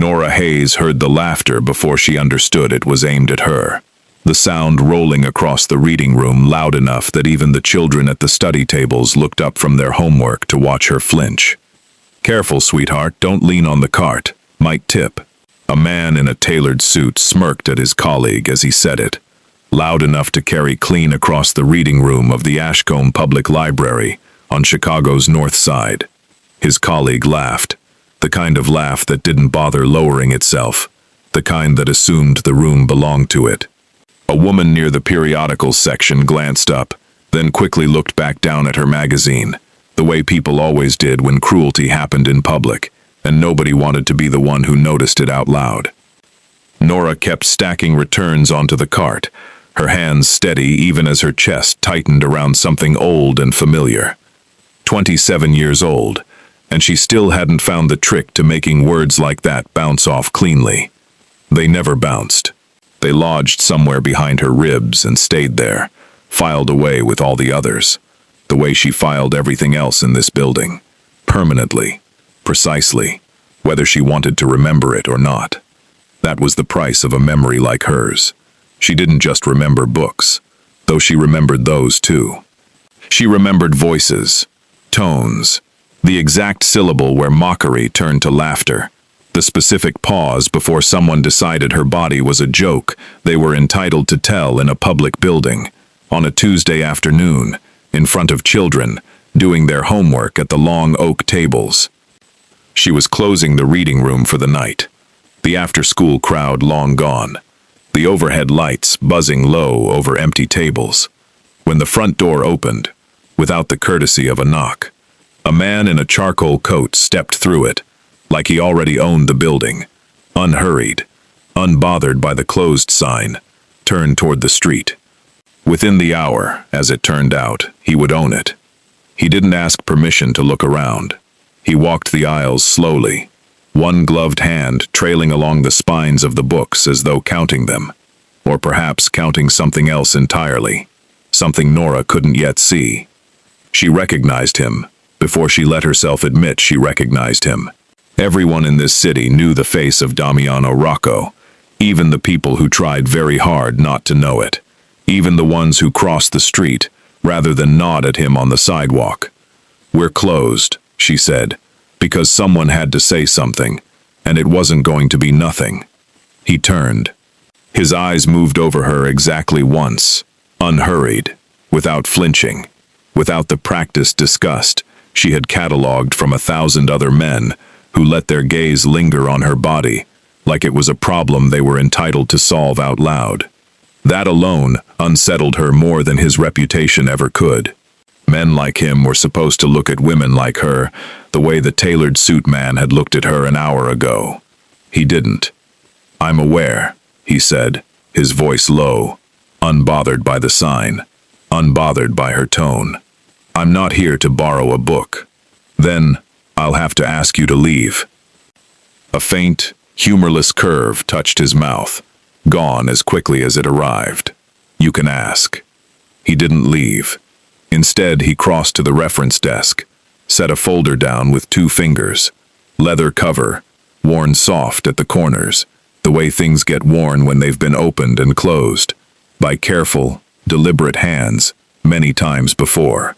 Nora Hayes heard the laughter before she understood it was aimed at her. The sound rolling across the reading room loud enough that even the children at the study tables looked up from their homework to watch her flinch. "Careful, sweetheart, don't lean on the cart. Might tip." A man in a tailored suit smirked at his colleague as he said it, loud enough to carry clean across the reading room of the Ashcombe Public Library on Chicago's North Side. His colleague laughed, the kind of laugh that didn't bother lowering itself, the kind that assumed the room belonged to it. A woman near the periodicals section glanced up, then quickly looked back down at her magazine, the way people always did when cruelty happened in public, and nobody wanted to be the one who noticed it out loud. Nora kept stacking returns onto the cart, her hands steady even as her chest tightened around something old and familiar. 27 years old, and she still hadn't found the trick to making words like that bounce off cleanly. They never bounced. They lodged somewhere behind her ribs and stayed there, filed away with all the others, the way she filed everything else in this building, permanently, precisely, whether she wanted to remember it or not. That was the price of a memory like hers. She didn't just remember books, though she remembered those too. She remembered voices, tones, the exact syllable where mockery turned to laughter, the specific pause before someone decided her body was a joke they were entitled to tell in a public building, on a Tuesday afternoon, in front of children, doing their homework at the long oak tables. She was closing the reading room for the night, the after-school crowd long gone, the overhead lights buzzing low over empty tables, when the front door opened, without the courtesy of a knock. A man in a charcoal coat stepped through it, like he already owned the building, unhurried, unbothered by the closed sign, turned toward the street. Within the hour, as it turned out, he would own it. He didn't ask permission to look around. He walked the aisles slowly, one gloved hand trailing along the spines of the books as though counting them, or perhaps counting something else entirely, something Nora couldn't yet see. She recognized him, before she let herself admit she recognized him. Everyone in this city knew the face of Damiano Rocco, even the people who tried very hard not to know it, even the ones who crossed the street rather than nod at him on the sidewalk. "We're closed," she said, because someone had to say something, and it wasn't going to be nothing. He turned. His eyes moved over her exactly once, unhurried, without flinching, without the practiced disgust she had catalogued from 1,000 other men who let their gaze linger on her body, like it was a problem they were entitled to solve out loud. That alone unsettled her more than his reputation ever could. Men like him were supposed to look at women like her the way the tailored suit man had looked at her an hour ago. He didn't. "I'm aware," he said, his voice low, unbothered by the sign, unbothered by her tone. "I'm not here to borrow a book. Then I'll have to ask you to leave." A faint, humorless curve touched his mouth, gone as quickly as it arrived. "You can ask." He didn't leave. Instead, he crossed to the reference desk, set a folder down with 2 fingers, leather cover, worn soft at the corners, the way things get worn when they've been opened and closed, by careful, deliberate hands, many times before.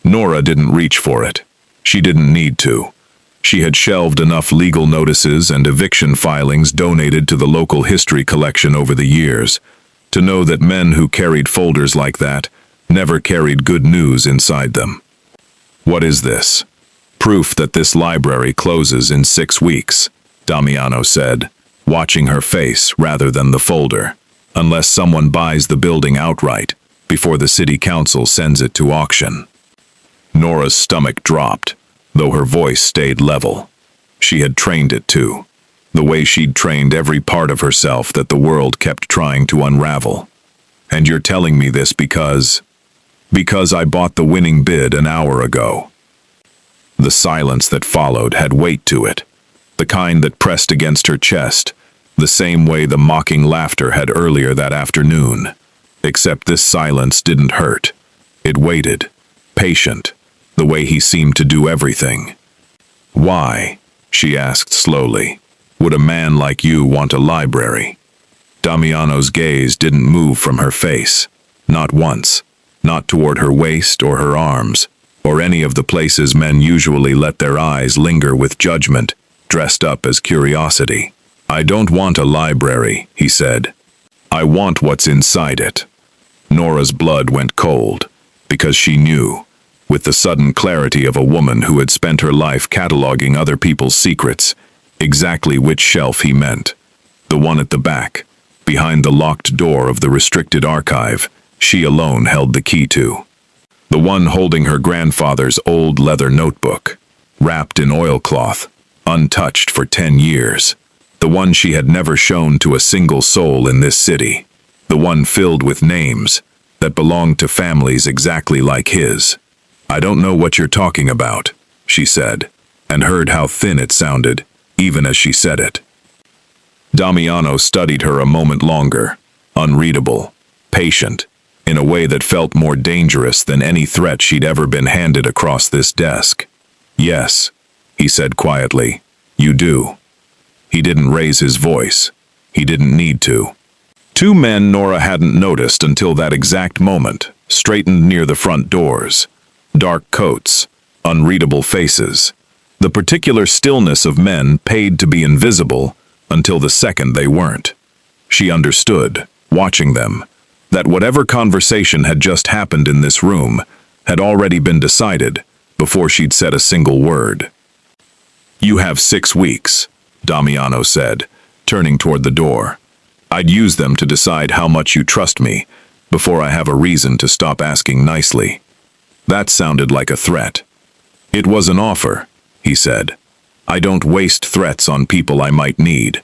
Nora didn't reach for it. She didn't need to. She had shelved enough legal notices and eviction filings donated to the local history collection over the years to know that men who carried folders like that never carried good news inside them. "What is this?" "Proof that this library closes in 6 weeks, Damiano said, watching her face rather than the folder, "unless someone buys the building outright before the city council sends it to auction." Nora's stomach dropped, though her voice stayed level. She had trained it too, the way she'd trained every part of herself that the world kept trying to unravel. "And you're telling me this because I bought the winning bid an hour ago." The silence that followed had weight to it, the kind that pressed against her chest, the same way the mocking laughter had earlier that afternoon. Except this silence didn't hurt. It waited, patient, the way he seemed to do everything. "Why?" she asked slowly. Would a man like you want a library? Damiano's gaze didn't move from her face. Not once. Not toward her waist or her arms, or any of the places men usually let their eyes linger with judgment, dressed up as curiosity. I don't want a library, he said. I want what's inside it. Nora's blood went cold, because she knew, with the sudden clarity of a woman who had spent her life cataloging other people's secrets, exactly which shelf he meant. The one at the back, behind the locked door of the restricted archive, she alone held the key to. The one holding her grandfather's old leather notebook, wrapped in oilcloth, untouched for 10 years. The one she had never shown to a single soul in this city. The one filled with names that belonged to families exactly like his. I don't know what you're talking about, she said, and heard how thin it sounded, even as she said it. Damiano studied her a moment longer, unreadable, patient, in a way that felt more dangerous than any threat she'd ever been handed across this desk. Yes, he said quietly, you do. He didn't raise his voice. He didn't need to. Two men Nora hadn't noticed until that exact moment, straightened near the front doors. Dark coats, unreadable faces. The particular stillness of men paid to be invisible until the second they weren't. She understood, watching them, that whatever conversation had just happened in this room had already been decided before she'd said a single word. You have 6 weeks, Damiano said, turning toward the door. I'd use them to decide how much you trust me before I have a reason to stop asking nicely. That sounded like a threat. It was an offer, he said. I don't waste threats on people I might need.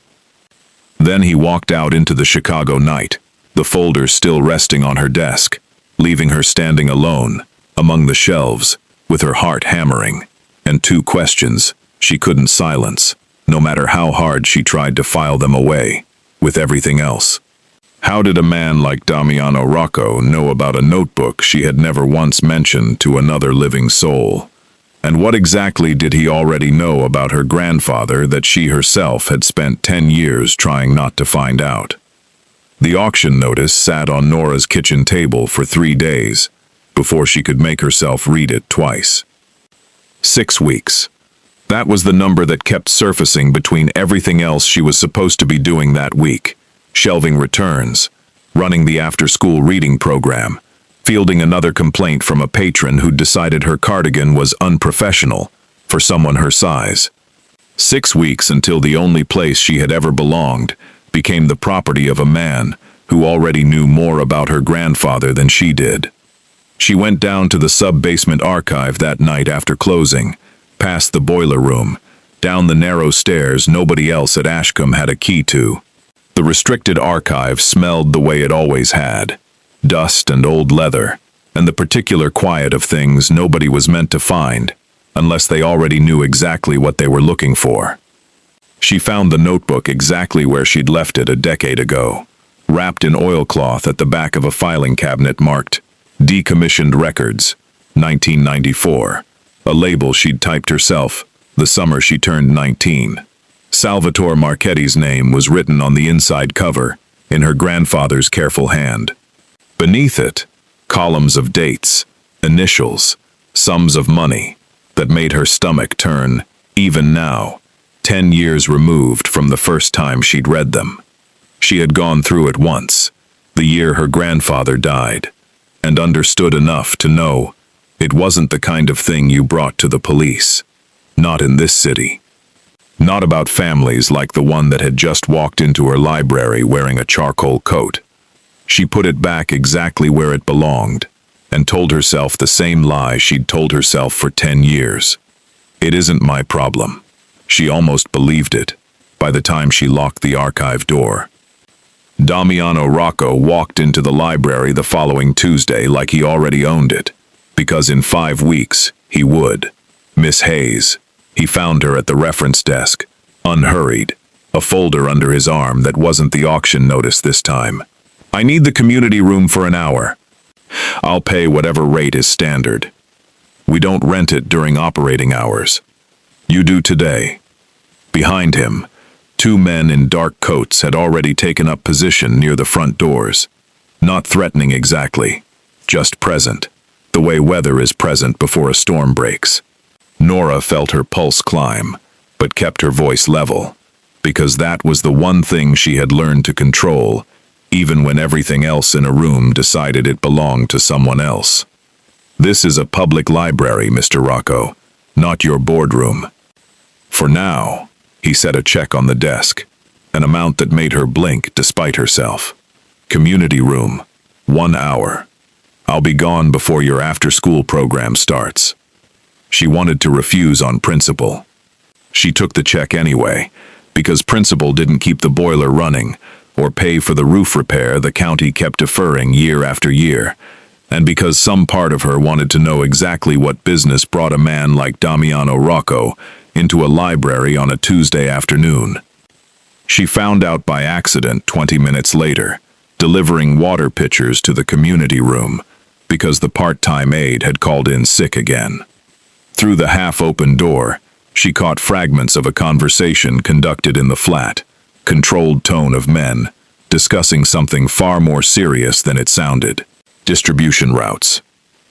Then he walked out into the Chicago night, the folder still resting on her desk, leaving her standing alone, among the shelves, with her heart hammering, and 2 questions she couldn't silence, no matter how hard she tried to file them away, with everything else. How did a man like Damiano Rocco know about a notebook she had never once mentioned to another living soul? And what exactly did he already know about her grandfather that she herself had spent 10 years trying not to find out? The auction notice sat on Nora's kitchen table for 3 days, before she could make herself read it twice. 6 weeks. That was the number that kept surfacing between everything else she was supposed to be doing that week. Shelving returns, running the after-school reading program, fielding another complaint from a patron who'd decided her cardigan was unprofessional for someone her size. 6 weeks until the only place she had ever belonged became the property of a man who already knew more about her grandfather than she did. She went down to the sub-basement archive that night after closing, past the boiler room, down the narrow stairs nobody else at Ashcombe had a key to. The restricted archive smelled the way it always had, dust and old leather, and the particular quiet of things nobody was meant to find, unless they already knew exactly what they were looking for. She found the notebook exactly where she'd left it a decade ago, wrapped in oilcloth at the back of a filing cabinet marked Decommissioned Records, 1994, a label she'd typed herself the summer she turned 19. Salvatore Marchetti's name was written on the inside cover in her grandfather's careful hand. Beneath it, columns of dates, initials, sums of money that made her stomach turn, even now, 10 years removed from the first time she'd read them. She had gone through it once, the year her grandfather died, and understood enough to know it wasn't the kind of thing you brought to the police. Not in this city. Not about families like the one that had just walked into her library wearing a charcoal coat. She put it back exactly where it belonged, and told herself the same lie she'd told herself for 10 years. It isn't my problem. She almost believed it, by the time she locked the archive door. Damiano Rocco walked into the library the following Tuesday like he already owned it, because in 5 weeks, he would. Miss Hayes. He found her at the reference desk, unhurried, a folder under his arm that wasn't the auction notice this time. I need the community room for an hour. I'll pay whatever rate is standard. We don't rent it during operating hours. You do today. Behind him, Two men in dark coats had already taken up position near the front doors. Not threatening exactly, just present, the way weather is present before a storm breaks. Nora felt her pulse climb, but kept her voice level, because that was the one thing she had learned to control, even when everything else in a room decided it belonged to someone else. This is a public library, Mr. Rocco, not your boardroom. For now, he set a check on the desk, an amount that made her blink despite herself. Community room, 1 hour. I'll be gone before your after-school program starts. She wanted to refuse on principle. She took the check anyway, because principal didn't keep the boiler running or pay for the roof repair the county kept deferring year after year, and because some part of her wanted to know exactly what business brought a man like Damiano Rocco into a library on a Tuesday afternoon. She found out by accident 20 minutes later, delivering water pitchers to the community room, because the part-time aide had called in sick again. Through the half-open door, she caught fragments of a conversation conducted in the flat, controlled tone of men, discussing something far more serious than it sounded. Distribution routes.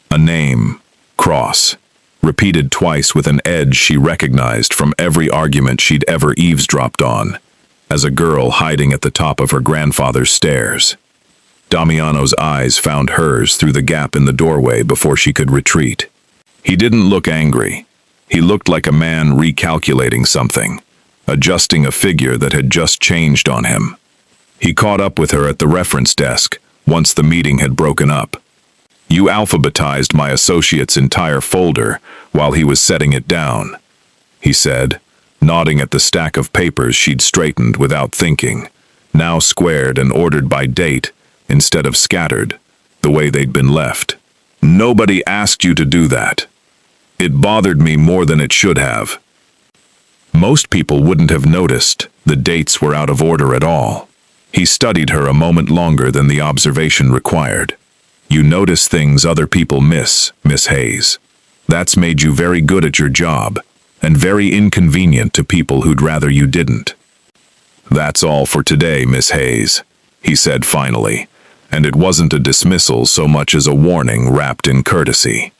A name, Cross, repeated twice with an edge she recognized from every argument she'd ever eavesdropped on, as a girl hiding at the top of her grandfather's stairs. Damiano's eyes found hers through the gap in the doorway before she could retreat. He didn't look angry. He looked like a man recalculating something, adjusting a figure that had just changed on him. He caught up with her at the reference desk once the meeting had broken up. You alphabetized my associate's entire folder while he was setting it down, he said, nodding at the stack of papers she'd straightened without thinking, now squared and ordered by date instead of scattered, the way they'd been left. Nobody asked you to do that. It bothered me more than it should have. Most people wouldn't have noticed the dates were out of order at all. He studied her a moment longer than the observation required. You notice things other people miss, Miss Hayes. That's made you very good at your job, and very inconvenient to people who'd rather you didn't. That's all for today, Miss Hayes, he said finally, and it wasn't a dismissal so much as a warning wrapped in courtesy.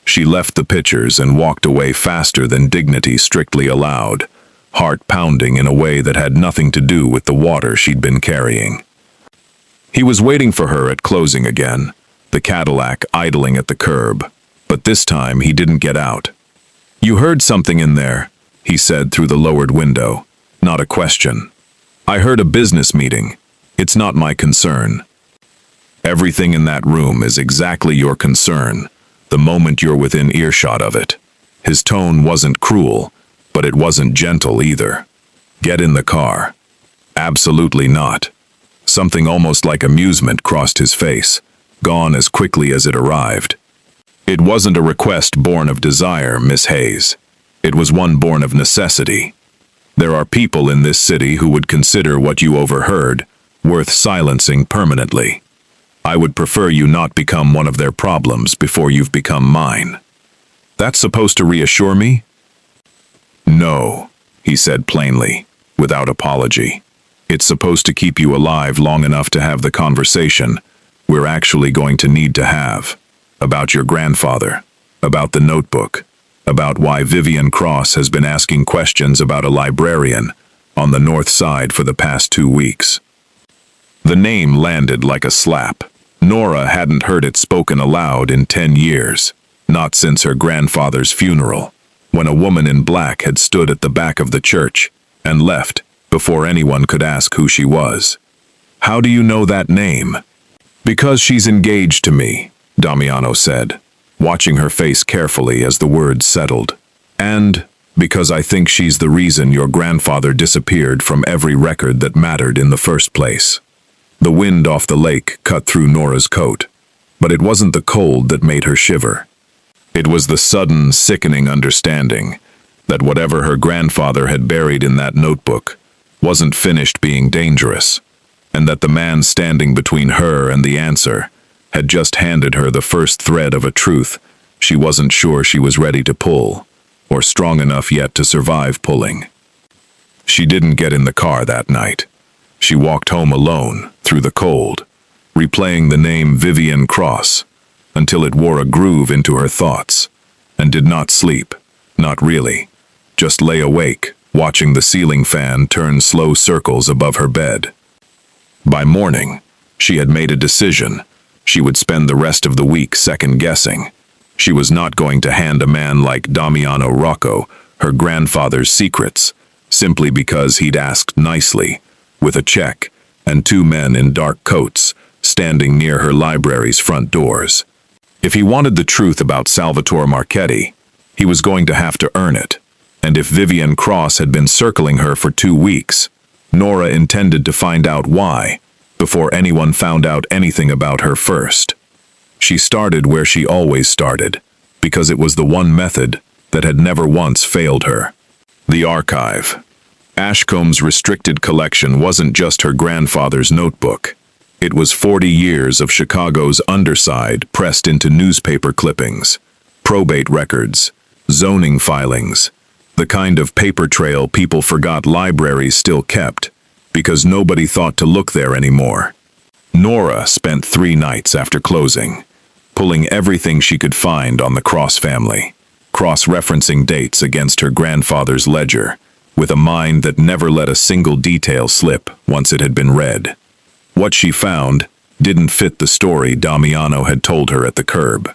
She left the pictures and walked away faster than dignity strictly allowed, heart pounding in a way that had nothing to do with the water she'd been carrying. He was waiting for her at closing again, the Cadillac idling at the curb, but this time he didn't get out. You heard something in there, he said through the lowered window, not a question. I heard a business meeting. It's not my concern. Everything in that room is exactly your concern, the moment you're within earshot of it. His tone wasn't cruel, but it wasn't gentle either. Get in the car. Absolutely not. Something almost like amusement crossed his face, gone as quickly as it arrived. It wasn't a request born of desire, Miss Hayes. It was one born of necessity. There are people in this city who would consider what you overheard worth silencing permanently. I would prefer you not become one of their problems before you've become mine. That's supposed to reassure me? No, he said plainly, without apology. It's supposed to keep you alive long enough to have the conversation we're actually going to need to have. About your grandfather, about the notebook, about why Vivian Cross has been asking questions about a librarian on the north side for the past 2 weeks. The name landed like a slap. Nora hadn't heard it spoken aloud in 10 years, not since her grandfather's funeral, when a woman in black had stood at the back of the church and left before anyone could ask who she was. How do you know that name? Because she's engaged to me, Damiano said, watching her face carefully as the words settled. And because I think she's the reason your grandfather disappeared from every record that mattered in the first place. The wind off the lake cut through Nora's coat, but it wasn't the cold that made her shiver. It was the sudden, sickening understanding that whatever her grandfather had buried in that notebook wasn't finished being dangerous, and that the man standing between her and the answer had just handed her the first thread of a truth she wasn't sure she was ready to pull, or strong enough yet to survive pulling. She didn't get in the car that night. She walked home alone, through the cold, replaying the name Vivian Cross, until it wore a groove into her thoughts, and did not sleep, not really, just lay awake, watching the ceiling fan turn slow circles above her bed. By morning, she had made a decision. She would spend the rest of the week second-guessing. She was not going to hand a man like Damiano Rocco her grandfather's secrets, simply because he'd asked nicely, with a check and two men in dark coats standing near her library's front doors. If he wanted the truth about Salvatore Marchetti, he was going to have to earn it. And if Vivian Cross had been circling her for 2 weeks, Nora intended to find out why, before anyone found out anything about her first. She started where she always started, because it was the one method that had never once failed her. The archive. Ashcomb's restricted collection wasn't just her grandfather's notebook. It was 40 years of Chicago's underside pressed into newspaper clippings, probate records, zoning filings, the kind of paper trail people forgot libraries still kept, because nobody thought to look there anymore. Nora spent 3 nights after closing, pulling everything she could find on the Cross family, cross-referencing dates against her grandfather's ledger, with a mind that never let a single detail slip once it had been read. What she found didn't fit the story Damiano had told her at the curb.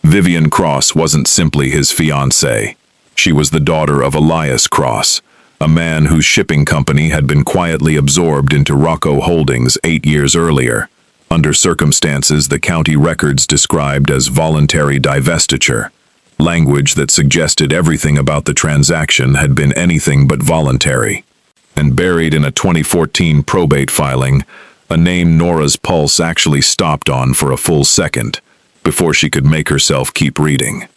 Vivian Cross wasn't simply his fiancée. She was the daughter of Elias Cross, a man whose shipping company had been quietly absorbed into Rocco Holdings 8 years earlier, under circumstances the county records described as voluntary divestiture, language that suggested everything about the transaction had been anything but voluntary. And buried in a 2014 probate filing, a name Nora's pulse actually stopped on for a full second, before she could make herself keep reading.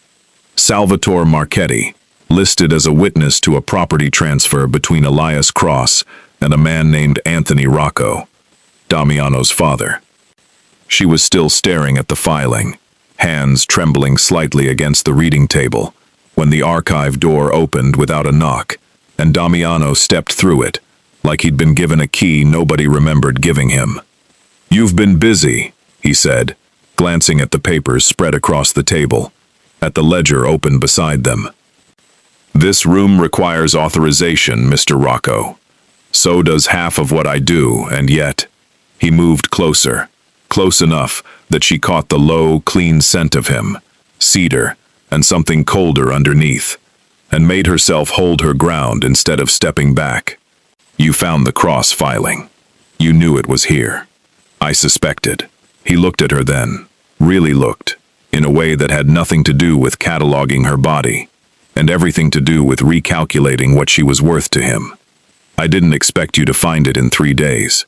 Salvatore Marchetti, listed as a witness to a property transfer between Elias Cross and a man named Anthony Rocco, Damiano's father. She was still staring at the filing, hands trembling slightly against the reading table, when the archive door opened without a knock, and Damiano stepped through it, like he'd been given a key nobody remembered giving him. "You've been busy," he said, glancing at the papers spread across the table, at the ledger open beside them. "This room requires authorization, Mr. Rocco. So does half of what I do, and yet..." He moved closer, close enough that she caught the low, clean scent of him, cedar, and something colder underneath, and made herself hold her ground instead of stepping back. "You found the Cross filing. You knew it was here." "I suspected." He looked at her then, really looked, in a way that had nothing to do with cataloging her body, and everything to do with recalculating what she was worth to him. "I didn't expect you to find it in 3 days.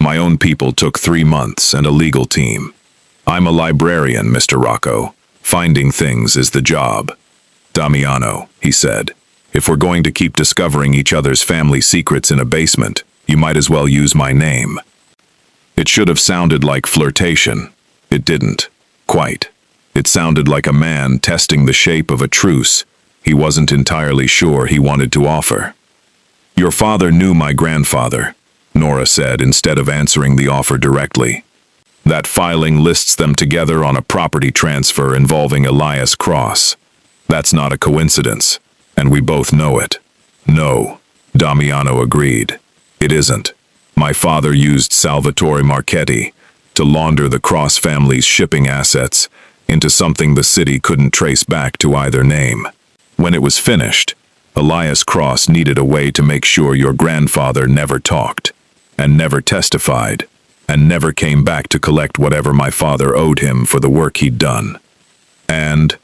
My own people took 3 months and a legal team. I'm a librarian, Mr. Rocco. Finding things is the job." "Damiano," he said, "if we're going to keep discovering each other's family secrets in a basement, you might as well use my name." It should have sounded like flirtation. It didn't. Quite. It sounded like a man testing the shape of a truce he wasn't entirely sure he wanted to offer. "Your father knew my grandfather," Nora said instead of answering the offer directly. "That filing lists them together on a property transfer involving Elias Cross. That's not a coincidence, and we both know it." "No," Damiano agreed. "It isn't. My father used Salvatore Marchetti to launder the Cross family's shipping assets into something the city couldn't trace back to either name. When it was finished, Elias Cross needed a way to make sure your grandfather never talked, and never testified, and never came back to collect whatever my father owed him for the work he'd done. And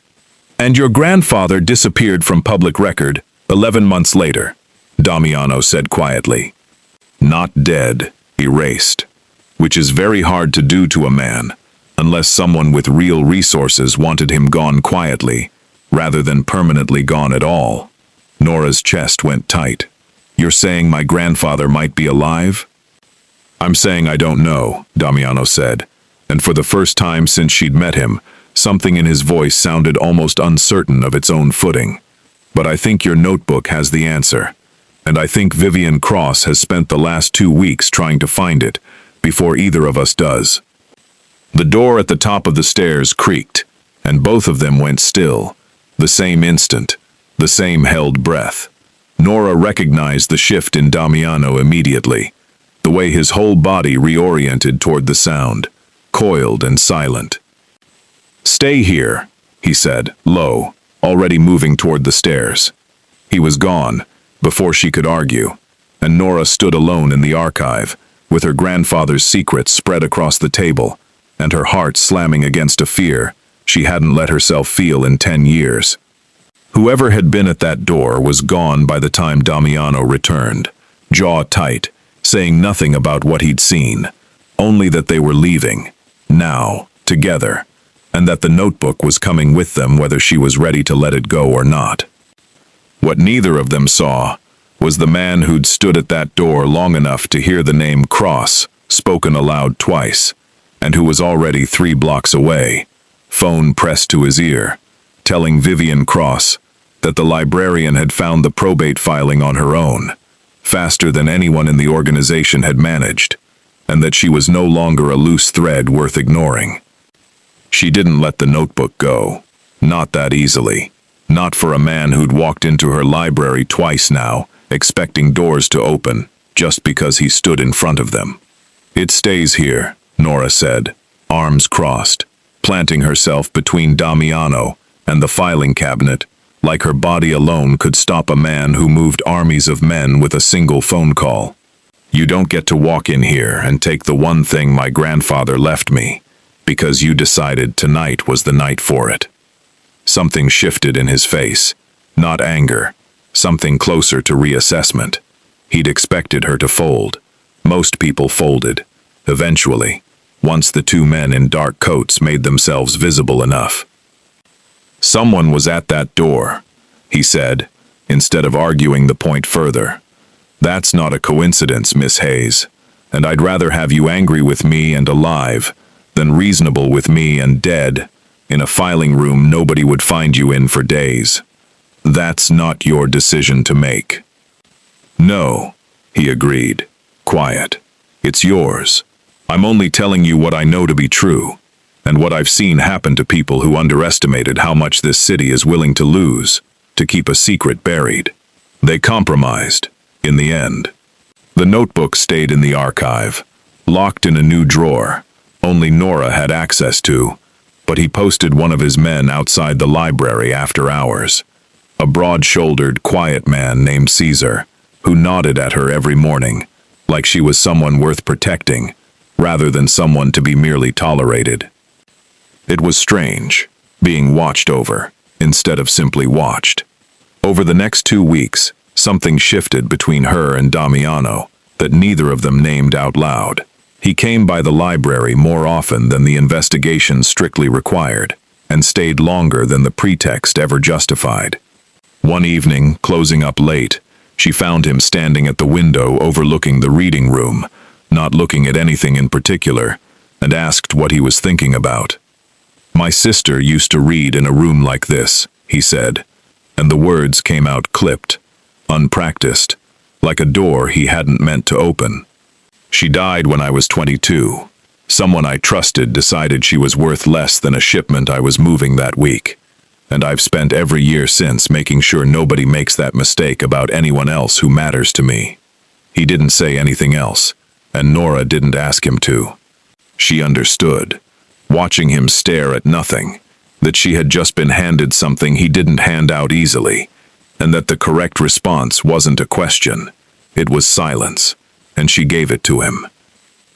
your grandfather disappeared from public record 11 months later," Damiano said quietly. "Not dead, erased, which is very hard to do to a man, unless someone with real resources wanted him gone quietly, rather than permanently gone at all." Nora's chest went tight. "You're saying my grandfather might be alive?" "I'm saying I don't know," Damiano said, and for the first time since she'd met him, something in his voice sounded almost uncertain of its own footing. "But I think your notebook has the answer. And I think Vivian Cross has spent the last 2 weeks trying to find it, before either of us does." The door at the top of the stairs creaked, and both of them went still, the same instant, the same held breath. Nora recognized the shift in Damiano immediately, the way his whole body reoriented toward the sound, coiled and silent. "Stay here," he said, low, already moving toward the stairs. He was gone, before she could argue, and Nora stood alone in the archive, with her grandfather's secrets spread across the table, and her heart slamming against a fear she hadn't let herself feel in 10 years. Whoever had been at that door was gone by the time Damiano returned, jaw tight, saying nothing about what he'd seen, only that they were leaving, now, together, and that the notebook was coming with them whether she was ready to let it go or not. What neither of them saw was the man who'd stood at that door long enough to hear the name Cross spoken aloud twice, and who was already 3 blocks away, phone pressed to his ear, telling Vivian Cross that the librarian had found the probate filing on her own, faster than anyone in the organization had managed, and that she was no longer a loose thread worth ignoring. She didn't let the notebook go, not that easily, not for a man who'd walked into her library twice now, expecting doors to open, just because he stood in front of them. "It stays here," Nora said, arms crossed, planting herself between Damiano and the filing cabinet, like her body alone could stop a man who moved armies of men with a single phone call. "You don't get to walk in here and take the one thing my grandfather left me, because you decided tonight was the night for it." Something shifted in his face, not anger, something closer to reassessment. He'd expected her to fold. Most people folded, eventually, once the 2 men in dark coats made themselves visible enough. "Someone was at that door," he said, instead of arguing the point further. "That's not a coincidence, Miss Hayes, and I'd rather have you angry with me and alive than reasonable with me and dead, in a filing room nobody would find you in for days. That's not your decision to make." "No," he agreed, quiet. "It's yours. I'm only telling you what I know to be true, and what I've seen happen to people who underestimated how much this city is willing to lose to keep a secret buried. They compromised, in the end." The notebook stayed in the archive, locked in a new drawer, only Nora had access to, but he posted one of his men outside the library after hours. A broad-shouldered, quiet man named Caesar, who nodded at her every morning, like she was someone worth protecting, rather than someone to be merely tolerated. It was strange, being watched over, instead of simply watched. Over the next 2 weeks, something shifted between her and Damiano that neither of them named out loud. He came by the library more often than the investigation strictly required, and stayed longer than the pretext ever justified. One evening, closing up late, she found him standing at the window overlooking the reading room, not looking at anything in particular, and asked what he was thinking about. "My sister used to read in a room like this," he said, and the words came out clipped, unpracticed, like a door he hadn't meant to open. "She died when I was 22. Someone I trusted decided she was worth less than a shipment I was moving that week, and I've spent every year since making sure nobody makes that mistake about anyone else who matters to me." He didn't say anything else, and Nora didn't ask him to. She understood, watching him stare at nothing, that she had just been handed something he didn't hand out easily, and that the correct response wasn't a question, it was silence, and she gave it to him.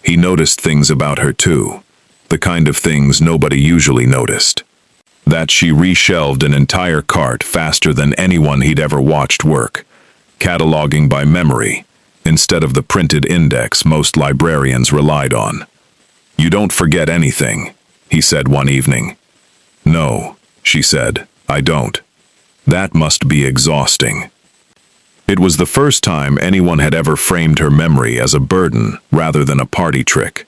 He noticed things about her too, the kind of things nobody usually noticed. That she reshelved an entire cart faster than anyone he'd ever watched work, cataloging by memory, instead of the printed index most librarians relied on. "You don't forget anything," he said one evening. "No," she said, "I don't." That must be exhausting. It was the first time anyone had ever framed her memory as a burden rather than a party trick,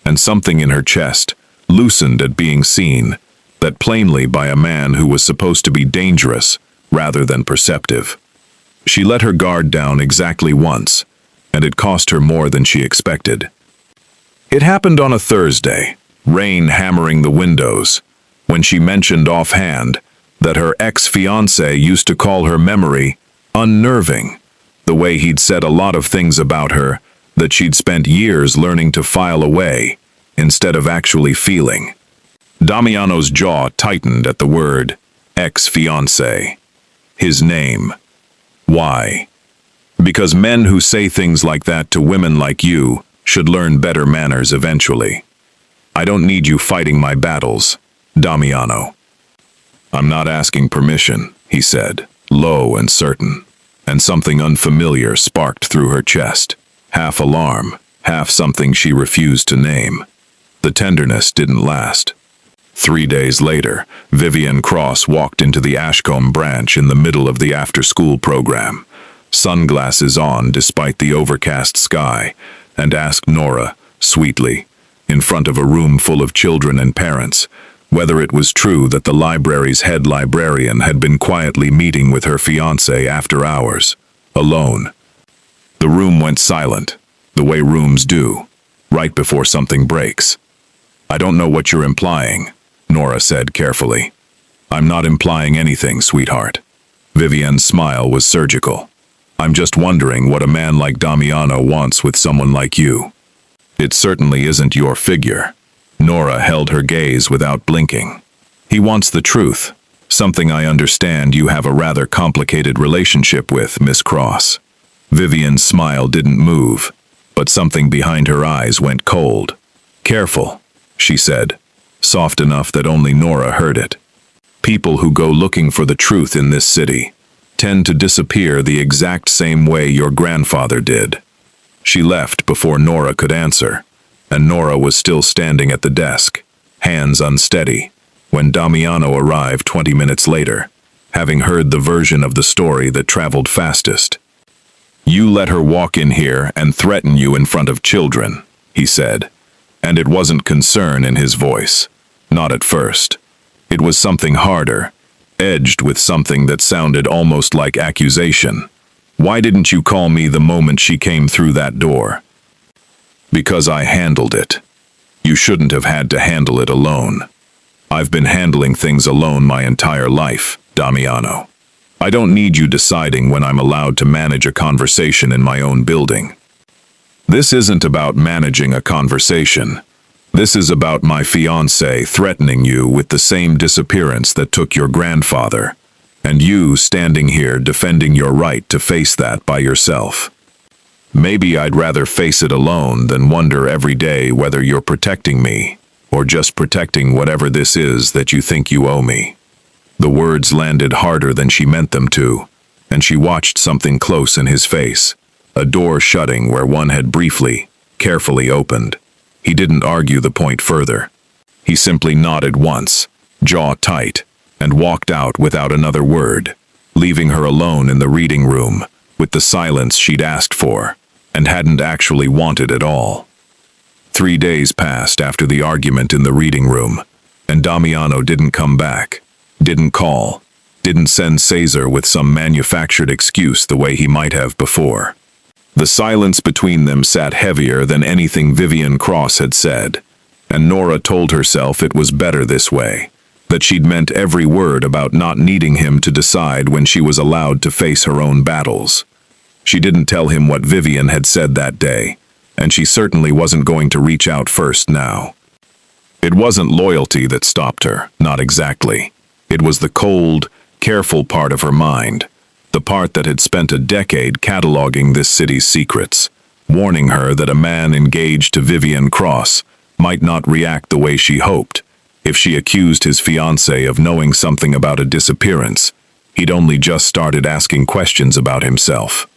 and something in her chest loosened at being seen, that plainly by a man who was supposed to be dangerous rather than perceptive. She let her guard down exactly once, and it cost her more than she expected. It happened on a Thursday, rain hammering the windows, when she mentioned offhand that her ex-fiancé used to call her memory unnerving, the way he'd said a lot of things about her that she'd spent years learning to file away instead of actually feeling. Damiano's jaw tightened at the word ex-fiancé. His name. Why? Because men who say things like that to women like you should learn better manners eventually. I don't need you fighting my battles, Damiano. I'm not asking permission, he said, low and certain, and something unfamiliar sparked through her chest, half alarm, half something she refused to name. The tenderness didn't last. 3 days later, Vivian Cross walked into the Ashcombe branch in the middle of the after-school program, sunglasses on despite the overcast sky, and asked Nora, sweetly, in front of a room full of children and parents, whether it was true that the library's head librarian had been quietly meeting with her fiancé after hours, alone. The room went silent, the way rooms do, right before something breaks. I don't know what you're implying, Nora said carefully. I'm not implying anything, sweetheart. Vivian's smile was surgical. I'm just wondering what a man like Damiano wants with someone like you. It certainly isn't your figure. Nora held her gaze without blinking. He wants the truth, something I understand you have a rather complicated relationship with, Miss Cross. Vivian's smile didn't move, but something behind her eyes went cold. Careful, she said, soft enough that only Nora heard it. People who go looking for the truth in this city tend to disappear the exact same way your grandfather did. She left before Nora could answer, and Nora was still standing at the desk, hands unsteady, when Damiano arrived 20 minutes later, having heard the version of the story that traveled fastest. You let her walk in here and threaten you in front of children, he said, and it wasn't concern in his voice. Not at first. It was something harder, edged with something that sounded almost like accusation. Why didn't you call me the moment she came through that door? Because I handled it. You shouldn't have had to handle it alone. I've been handling things alone my entire life, Damiano. I don't need you deciding when I'm allowed to manage a conversation in my own building. This isn't about managing a conversation. This is about my fiancé threatening you with the same disappearance that took your grandfather, and you standing here defending your right to face that by yourself. Maybe I'd rather face it alone than wonder every day whether you're protecting me, or just protecting whatever this is that you think you owe me. The words landed harder than she meant them to, and she watched something close in his face, a door shutting where one had briefly, carefully opened. He didn't argue the point further. He simply nodded once, jaw tight, and walked out without another word, leaving her alone in the reading room, with the silence she'd asked for, and hadn't actually wanted at all. 3 days passed after the argument in the reading room, and Damiano didn't come back, didn't call, didn't send Cesar with some manufactured excuse the way he might have before. The silence between them sat heavier than anything Vivian Cross had said, and Nora told herself it was better this way, that she'd meant every word about not needing him to decide when she was allowed to face her own battles. She didn't tell him what Vivian had said that day, and she certainly wasn't going to reach out first now. It wasn't loyalty that stopped her, not exactly. It was the cold, careful part of her mind, the part that had spent a decade cataloging this city's secrets, warning her that a man engaged to Vivian Cross might not react the way she hoped. If she accused his fiancé of knowing something about a disappearance, he'd only just started asking questions about himself.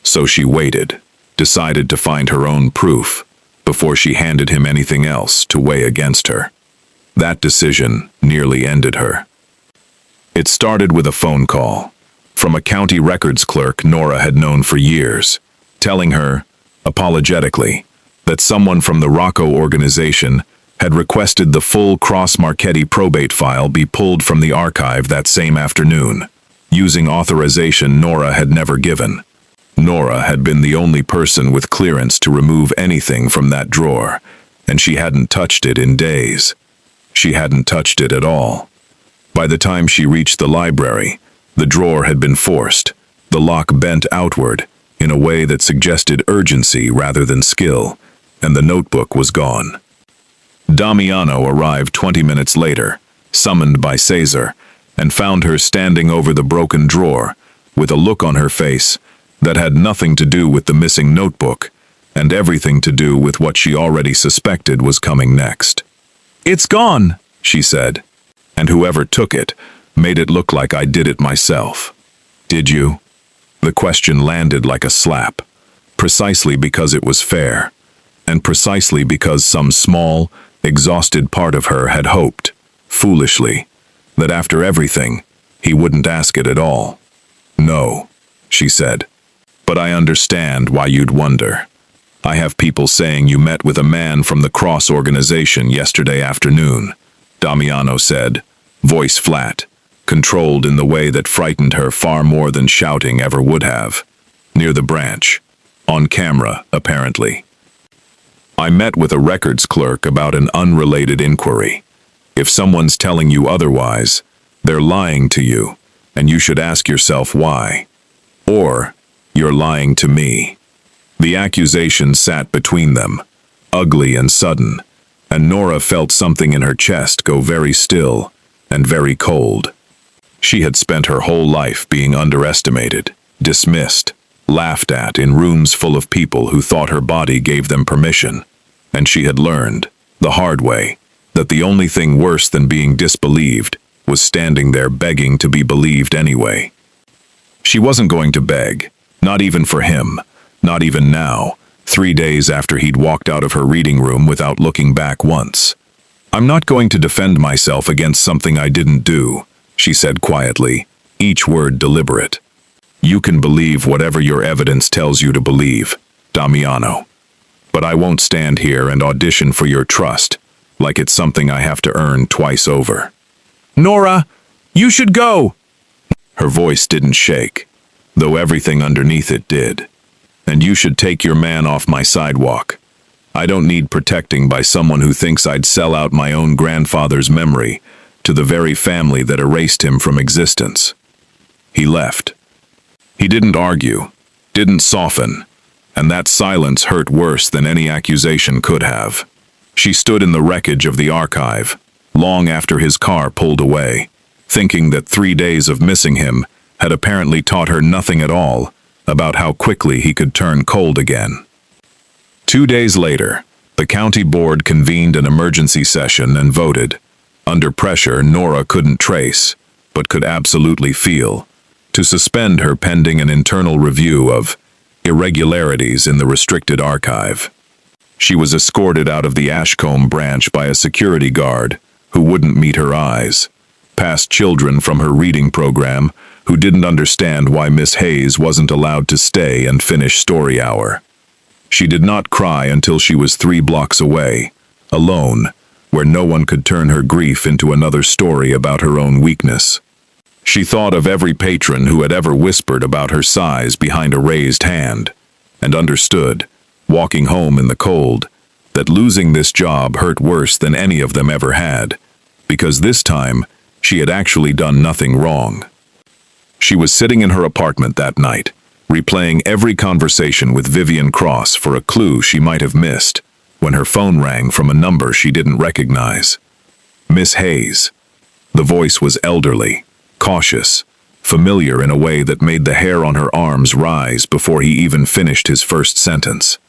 So she waited, decided to find her own proof, before she handed him anything else to weigh against her. That decision nearly ended her. It started with a phone call from a county records clerk Nora had known for years, telling her, apologetically, that someone from the Rocco organization had requested the full Cross Marchetti probate file be pulled from the archive that same afternoon. using authorization Nora had never given. Nora had been the only person with clearance to remove anything from that drawer, and she hadn't touched it in days. She hadn't touched it at all. By the time she reached the library, the drawer had been forced, the lock bent outward in a way that suggested urgency rather than skill, and the notebook was gone. Damiano arrived 20 minutes later, summoned by Caesar, and found her standing over the broken drawer, with a look on her face that had nothing to do with the missing notebook, and everything to do with what she already suspected was coming next. "It's gone," she said, "and whoever took it made it look like I did it myself." "Did you?" The question landed like a slap, precisely because it was fair, and precisely because some small, exhausted part of her had hoped, foolishly, that after everything, he wouldn't ask it at all. "No," she said, "but I understand why you'd wonder. I have people saying you met with a man from the Cross organization yesterday afternoon," Damiano said, voice flat, controlled in the way that frightened her far more than shouting ever would have. "Near the branch. On camera, apparently. I met with a records clerk about an unrelated inquiry. If someone's telling you otherwise, they're lying to you, and you should ask yourself why. Or, you're lying to me." The accusation sat between them, ugly and sudden, and Nora felt something in her chest go very still and very cold. She had spent her whole life being underestimated, dismissed, laughed at in rooms full of people who thought her body gave them permission, and she had learned, the hard way, that the only thing worse than being disbelieved was standing there begging to be believed anyway. She wasn't going to beg, not even for him, not even now, 3 days after he'd walked out of her reading room without looking back once. "I'm not going to defend myself against something I didn't do," she said quietly, each word deliberate. "You can believe whatever your evidence tells you to believe, Damiano. But I won't stand here and audition for your trust, like it's something I have to earn twice over." "Nora, you should go!" Her voice didn't shake, though everything underneath it did. "And you should take your man off my sidewalk. I don't need protecting by someone who thinks I'd sell out my own grandfather's memory to the very family that erased him from existence." He left. He didn't argue, didn't soften, and that silence hurt worse than any accusation could have. She stood in the wreckage of the archive, long after his car pulled away, thinking that 3 days of missing him had apparently taught her nothing at all about how quickly he could turn cold again. 2 days later, the county board convened an emergency session and voted, under pressure Nora couldn't trace, but could absolutely feel, to suspend her pending an internal review of irregularities in the restricted archive. She was escorted out of the Ashcombe branch by a security guard who wouldn't meet her eyes, past children from her reading program who didn't understand why Miss Hayes wasn't allowed to stay and finish story hour. She did not cry until she was 3 blocks away, alone, where no one could turn her grief into another story about her own weakness. She thought of every patron who had ever whispered about her size behind a raised hand, and understood, walking home in the cold, that losing this job hurt worse than any of them ever had, because this time she had actually done nothing wrong. She was sitting in her apartment that night, replaying every conversation with Vivian Cross for a clue she might have missed, when her phone rang from a number she didn't recognize. Miss Hayes. The voice was elderly, cautious, familiar in a way that made the hair on her arms rise before he even finished his first sentence.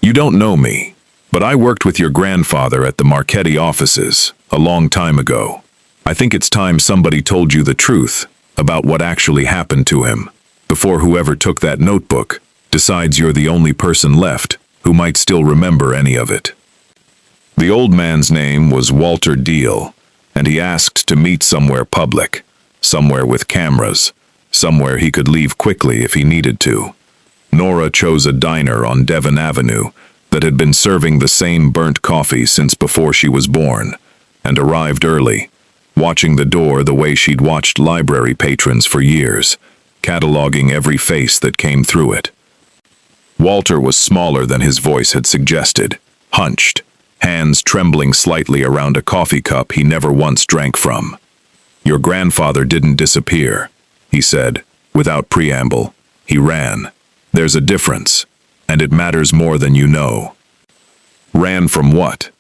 "You don't know me, but I worked with your grandfather at the Marchetti offices a long time ago. I think it's time somebody told you the truth about what actually happened to him, before whoever took that notebook decides you're the only person left who might still remember any of it." The old man's name was Walter Deal, and he asked to meet somewhere public, somewhere with cameras, somewhere he could leave quickly if he needed to. Nora chose a diner on Devon Avenue that had been serving the same burnt coffee since before she was born, and arrived early, watching the door the way she'd watched library patrons for years, cataloging every face that came through it. Walter was smaller than his voice had suggested, hunched, hands trembling slightly around a coffee cup he never once drank from. "Your grandfather didn't disappear," he said, without preamble. "He ran. There's a difference, and it matters more than you know." Ran from what?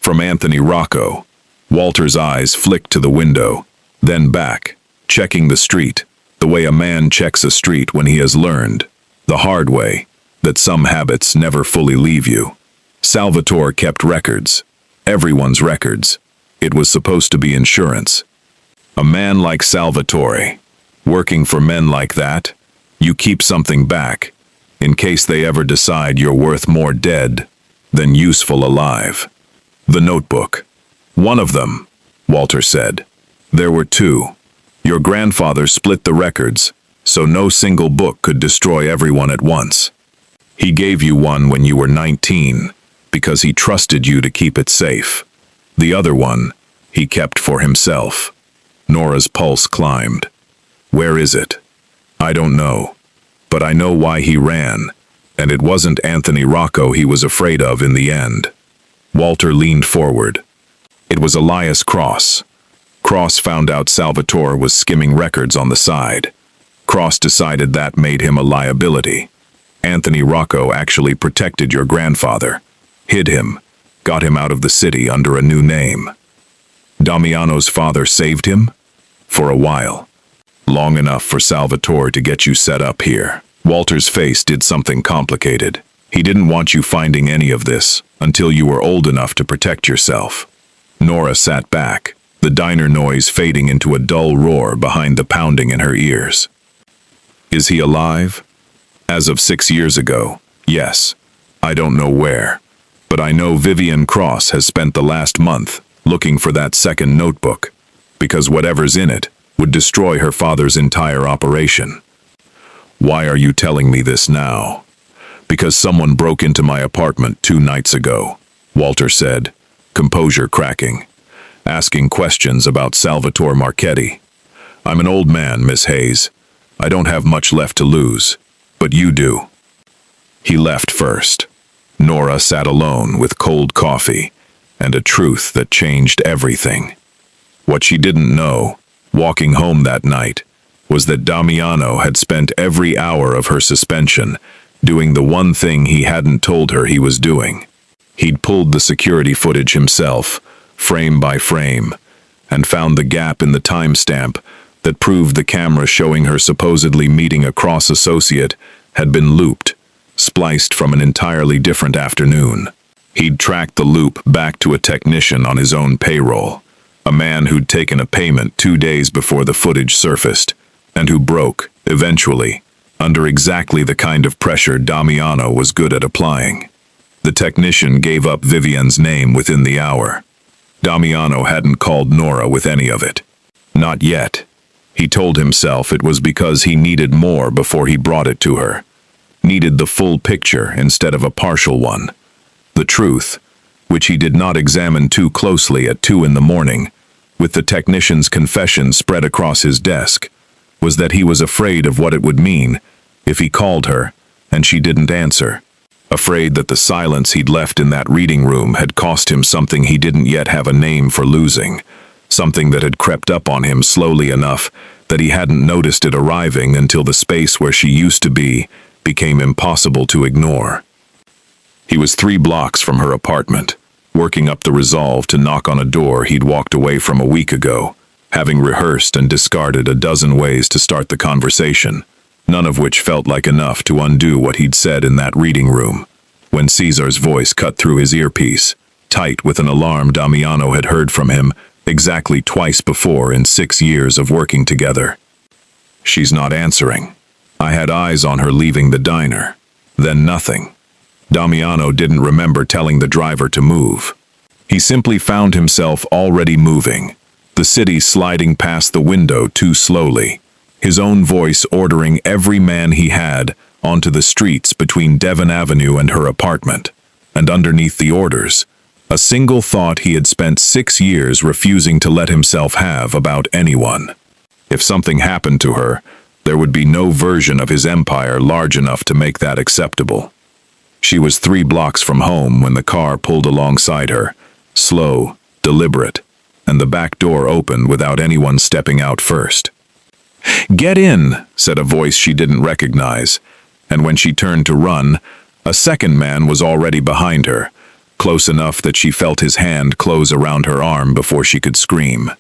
From Anthony Rocco. Walter's eyes flicked to the window, then back, checking the street, the way a man checks a street when he has learned, the hard way, that some habits never fully leave you. Salvatore kept records, everyone's records. It was supposed to be insurance. A man like Salvatore, working for men like that, you keep something back, in case they ever decide you're worth more dead than useful alive. The notebook. "One of them," Walter said. "There were two. Your grandfather split the records, so no single book could destroy everyone at once. He gave you one when you were 19, because he trusted you to keep it safe. The other one, he kept for himself." Nora's pulse climbed. "Where is it?" "I don't know. But I know why he ran, and it wasn't Anthony Rocco he was afraid of in the end." Walter leaned forward. "It was Elias Cross. Cross found out Salvatore was skimming records on the side. Cross decided that made him a liability. Anthony Rocco actually protected your grandfather, hid him, got him out of the city under a new name. Damiano's father saved him? For a while. Long enough for Salvatore to get you set up here." Walter's face did something complicated. He didn't want you finding any of this until you were old enough to protect yourself. Nora sat back, the diner noise fading into a dull roar behind the pounding in her ears. "Is he alive?" "As of 6 years ago, yes. I don't know where. But I know Vivian Cross has spent the last month looking for that second notebook, because whatever's in it would destroy her father's entire operation." "Why are you telling me this now?" "Because someone broke into my apartment 2 nights ago," Walter said, composure cracking, asking questions about Salvatore Marchetti. "I'm an old man, Miss Hayes. I don't have much left to lose. But you do." He left first. Nora sat alone with cold coffee and a truth that changed everything. What she didn't know, walking home that night, was that Damiano had spent every hour of her suspension doing the one thing he hadn't told her he was doing. He'd pulled the security footage himself, frame by frame, and found the gap in the timestamp that proved the camera showing her supposedly meeting a Cross associate had been looped, spliced from an entirely different afternoon. He'd tracked the loop back to a technician on his own payroll, a man who'd taken a payment 2 days before the footage surfaced, and who broke, eventually, under exactly the kind of pressure Damiano was good at applying. The technician gave up Vivian's name within the hour. Damiano hadn't called Nora with any of it. Not yet. He told himself it was because he needed more before he brought it to her. Needed the full picture instead of a partial one. The truth, which he did not examine too closely at 2 in the morning, with the technician's confession spread across his desk, was that he was afraid of what it would mean if he called her and she didn't answer. Afraid that the silence he'd left in that reading room had cost him something he didn't yet have a name for losing, something that had crept up on him slowly enough that he hadn't noticed it arriving until the space where she used to be became impossible to ignore. He was 3 blocks from her apartment, working up the resolve to knock on a door he'd walked away from a week ago, having rehearsed and discarded a dozen ways to start the conversation, none of which felt like enough to undo what he'd said in that reading room, when Caesar's voice cut through his earpiece, tight with an alarm Damiano had heard from him exactly twice before in 6 years of working together. "She's not answering. I had eyes on her leaving the diner. Then nothing." Damiano didn't remember telling the driver to move. He simply found himself already moving, the city sliding past the window too slowly, his own voice ordering every man he had onto the streets between Devon Avenue and her apartment, and underneath the orders, A single thought he had spent 6 years refusing to let himself have about anyone. If something happened to her, there would be no version of his empire large enough to make that acceptable. She was 3 blocks from home when the car pulled alongside her, slow, deliberate, and the back door opened without anyone stepping out first. "Get in," said a voice she didn't recognize, and when she turned to run, a second man was already behind her, close enough that she felt his hand close around her arm before she could scream.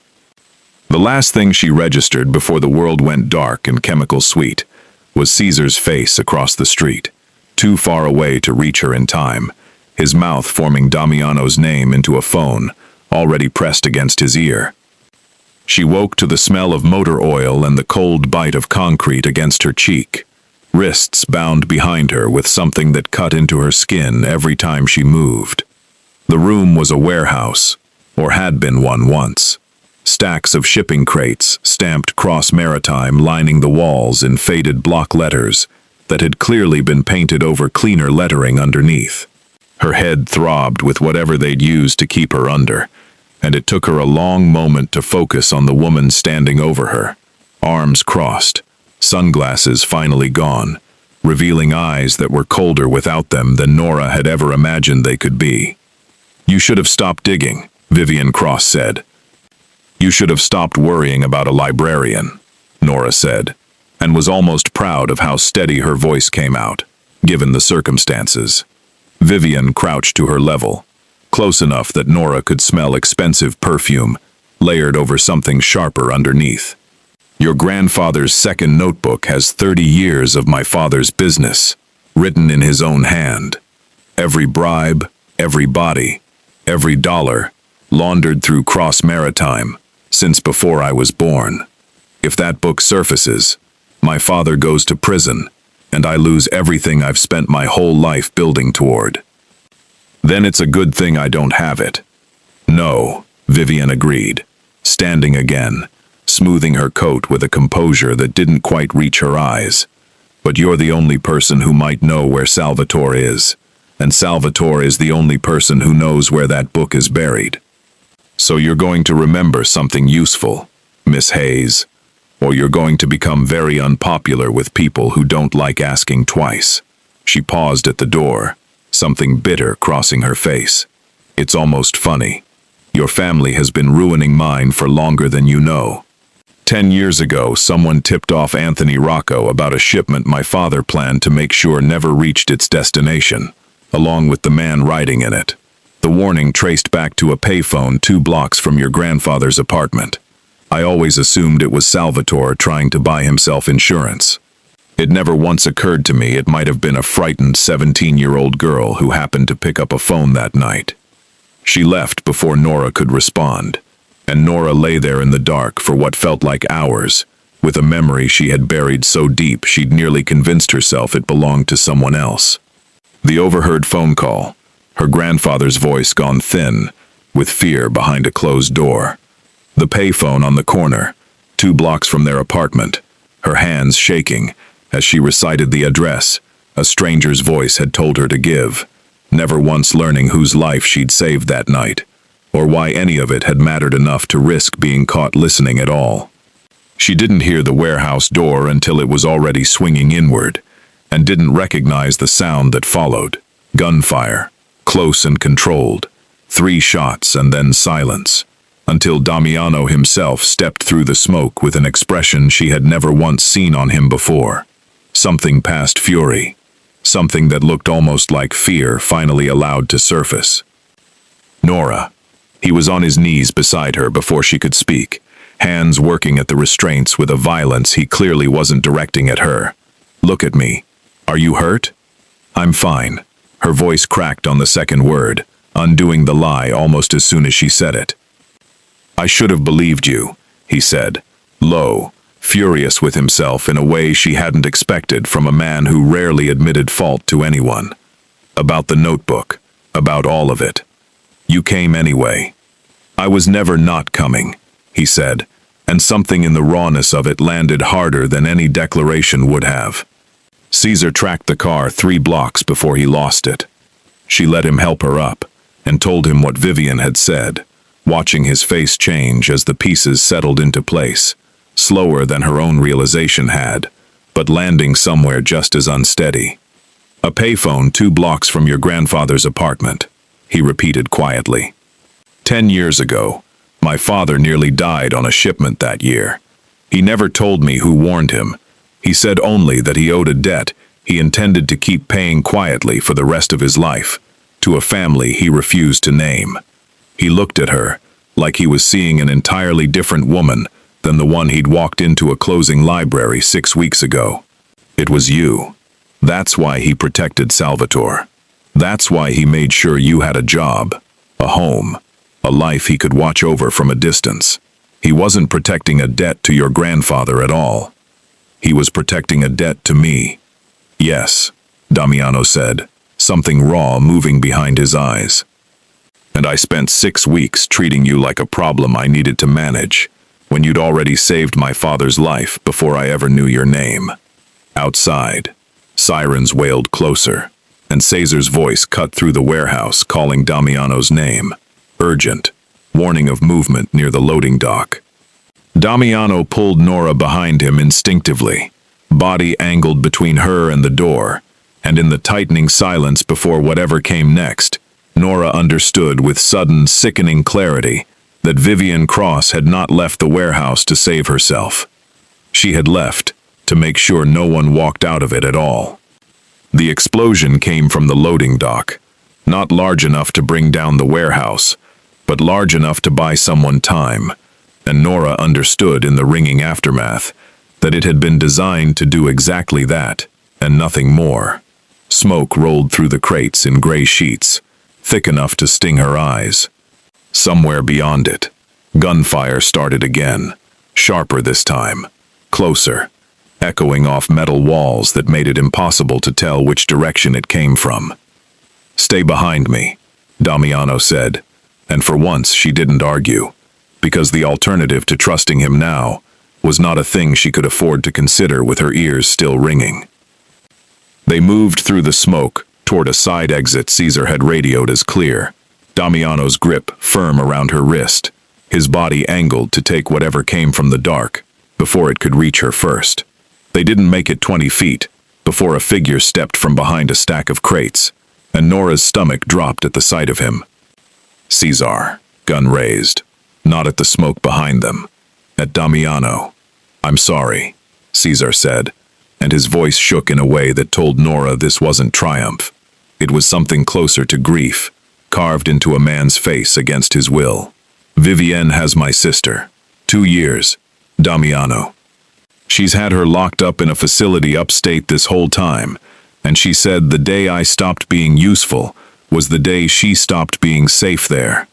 The last thing she registered before the world went dark and chemical sweet was Caesar's face across the street, too far away to reach her in time, his mouth forming Damiano's name into a phone, already pressed against his ear. She woke to the smell of motor oil and the cold bite of concrete against her cheek, wrists bound behind her with something that cut into her skin every time she moved. The room was a warehouse, or had been one once. Stacks of shipping crates, stamped cross-maritime, lining the walls in faded block letters that had clearly been painted over cleaner lettering underneath. Her head throbbed with whatever they'd used to keep her under, and it took her a long moment to focus on the woman standing over her, arms crossed, sunglasses finally gone, revealing eyes that were colder without them than Nora had ever imagined they could be. "You should have stopped digging," Vivian Cross said. "You should have stopped worrying about a librarian," Nora said, and was almost proud of how steady her voice came out, given the circumstances. Vivian crouched to her level, close enough that Nora could smell expensive perfume, layered over something sharper underneath. "Your grandfather's second notebook has 30 years of my father's business, written in his own hand. Every bribe, every body, every dollar, laundered through cross-maritime, since before I was born. If that book surfaces, my father goes to prison, and I lose everything I've spent my whole life building toward. Then it's a good thing I don't have it." "No," Vivian agreed, standing again, smoothing her coat with a composure that didn't quite reach her eyes. "But you're the only person who might know where Salvatore is, and Salvatore is the only person who knows where that book is buried. So you're going to remember something useful, Miss Hayes, or you're going to become very unpopular with people who don't like asking twice." She paused at the door, something bitter crossing her face. "It's almost funny. Your family has been ruining mine for longer than you know. 10 years ago, someone tipped off Anthony Rocco about a shipment my father planned to make sure never reached its destination, along with the man riding in it. The warning traced back to a payphone 2 blocks from your grandfather's apartment. I always assumed it was Salvatore trying to buy himself insurance. It never once occurred to me it might have been a frightened 17-year-old girl who happened to pick up a phone that night." She left before Nora could respond, and Nora lay there in the dark for what felt like hours, with a memory she had buried so deep she'd nearly convinced herself it belonged to someone else. The overheard phone call, her grandfather's voice gone thin, with fear behind a closed door. The payphone on the corner, 2 blocks from their apartment, her hands shaking as she recited the address a stranger's voice had told her to give, never once learning whose life she'd saved that night, or why any of it had mattered enough to risk being caught listening at all. She didn't hear the warehouse door until it was already swinging inward, and didn't recognize the sound that followed. Gunfire, close and controlled, 3 shots and then silence, until Damiano himself stepped through the smoke with an expression she had never once seen on him before. Something past fury, something that looked almost like fear finally allowed to surface. "Nora." He was on his knees beside her before she could speak, hands working at the restraints with a violence he clearly wasn't directing at her. "Look at me. Are you hurt?" "I'm fine." Her voice cracked on the second word, undoing the lie almost as soon as she said it. "I should have believed you," he said, low, furious with himself in a way she hadn't expected from a man who rarely admitted fault to anyone. "About the notebook, about all of it. You came anyway." "I was never not coming," he said, and something in the rawness of it landed harder than any declaration would have. Caesar tracked the car 3 blocks before he lost it. She let him help her up, and told him what Vivian had said, watching his face change as the pieces settled into place, slower than her own realization had, but landing somewhere just as unsteady. "A payphone 2 blocks from your grandfather's apartment," he repeated quietly. 10 years ago, my father nearly died on a shipment that year. He never told me who warned him. He said only that he owed a debt he intended to keep paying quietly for the rest of his life, to a family he refused to name. He looked at her, like he was seeing an entirely different woman than the one he'd walked into a closing library 6 weeks ago. "It was you. That's why he protected Salvatore. That's why he made sure you had a job, a home, a life he could watch over from a distance. He wasn't protecting a debt to your grandfather at all. He was protecting a debt to me." "Yes," Damiano said, something raw moving behind his eyes. "And I spent 6 weeks treating you like a problem I needed to manage, when you'd already saved my father's life before I ever knew your name." Outside, sirens wailed closer, and Cesar's voice cut through the warehouse calling Damiano's name. Urgent, warning of movement near the loading dock. Damiano pulled Nora behind him instinctively, body angled between her and the door, and in the tightening silence before whatever came next, Nora understood with sudden, sickening clarity that Vivian Cross had not left the warehouse to save herself. She had left to make sure no one walked out of it at all. The explosion came from the loading dock, not large enough to bring down the warehouse, but large enough to buy someone time, and Nora understood in the ringing aftermath that it had been designed to do exactly that, and nothing more. Smoke rolled through the crates in gray sheets, thick enough to sting her eyes. Somewhere beyond it, gunfire started again, sharper this time, closer, echoing off metal walls that made it impossible to tell which direction it came from. "Stay behind me," Damiano said, and for once she didn't argue, because the alternative to trusting him now was not a thing she could afford to consider with her ears still ringing. They moved through the smoke toward a side exit Caesar had radioed as clear, Damiano's grip firm around her wrist, his body angled to take whatever came from the dark before it could reach her first. They didn't make it 20 feet before a figure stepped from behind a stack of crates, and Nora's stomach dropped at the sight of him. Caesar, gun raised, not at the smoke behind them, at Damiano. "I'm sorry," Caesar said, and his voice shook in a way that told Nora this wasn't triumph. It was something closer to grief, carved into a man's face against his will. "Vivienne has my sister. 2 years, Damiano. She's had her locked up in a facility upstate this whole time, and she said the day I stopped being useful was the day she stopped being safe there."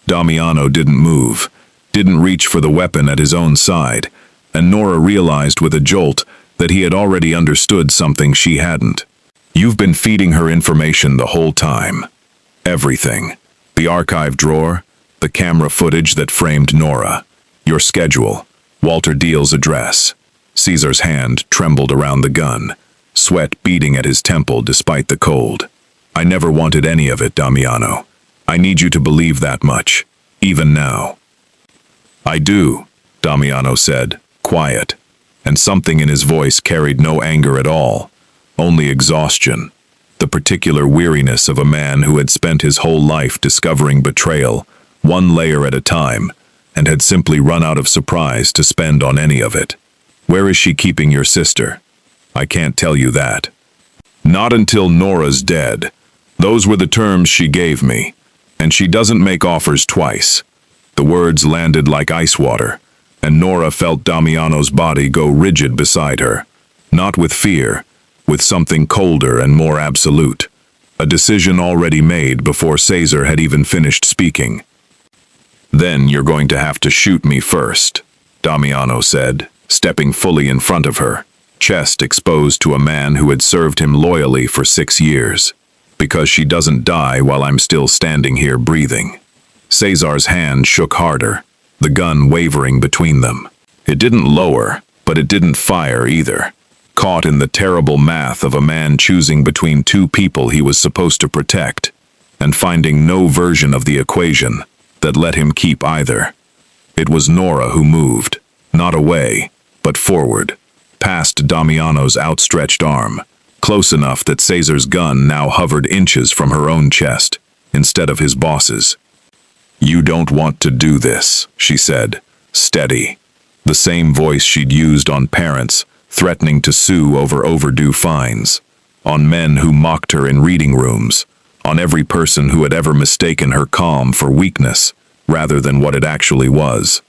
Damiano didn't move, didn't reach for the weapon at his own side, and Nora realized with a jolt that he had already understood something she hadn't. "You've been feeding her information the whole time. Everything. The archive drawer, the camera footage that framed Nora, your schedule, Walter Deal's address." Caesar's hand trembled around the gun, sweat beating at his temple despite the cold. "I never wanted any of it, Damiano. I need you to believe that much, even now." "I do," Damiano said, quiet, and something in his voice carried no anger at all, only exhaustion, the particular weariness of a man who had spent his whole life discovering betrayal, one layer at a time, and had simply run out of surprise to spend on any of it. "Where is she keeping your sister?" "I can't tell you that." "Not until Nora's dead. Those were the terms she gave me, and she doesn't make offers twice." The words landed like ice water, and Nora felt Damiano's body go rigid beside her, not with fear, with something colder and more absolute, a decision already made before Caesar had even finished speaking. "Then you're going to have to shoot me first," Damiano said, stepping fully in front of her, chest exposed to a man who had served him loyally for 6 years. "Because she doesn't die while I'm still standing here breathing." Cesar's hand shook harder, the gun wavering between them. It didn't lower, but it didn't fire either, caught in the terrible math of a man choosing between 2 people he was supposed to protect. and finding no version of the equation that let him keep either. It was Nora who moved, not away, but forward, past Damiano's outstretched arm, close enough that Cesar's gun now hovered inches from her own chest, instead of his boss's. "You don't want to do this," she said, steady. The same voice she'd used on parents, threatening to sue over overdue fines, on men who mocked her in reading rooms, on every person who had ever mistaken her calm for weakness, rather than what it actually was.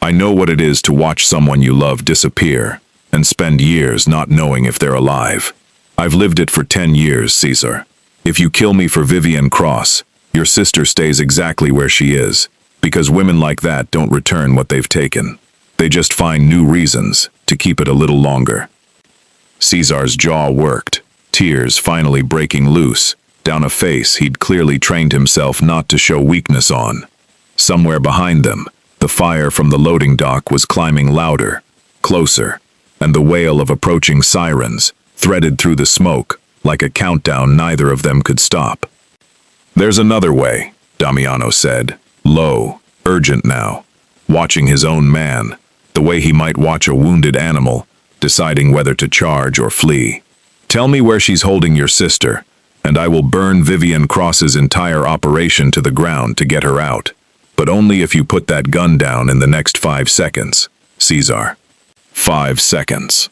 "I know what it is to watch someone you love disappear, and spend years not knowing if they're alive. I've lived it for 10 years, Cesar. If you kill me for Vivian Cross, your sister stays exactly where she is, because women like that don't return what they've taken. They just find new reasons to keep it a little longer." Cesar's jaw worked, tears finally breaking loose, down a face he'd clearly trained himself not to show weakness on. Somewhere behind them, the fire from the loading dock was climbing louder, closer, and the wail of approaching sirens threaded through the smoke like a countdown neither of them could stop. "There's another way," Damiano said, low, urgent now, watching his own man, the way he might watch a wounded animal, deciding whether to charge or flee. "Tell me where she's holding your sister, and I will burn Vivian Cross's entire operation to the ground to get her out. But only if you put that gun down in the next 5 seconds, Cesar." 5 seconds.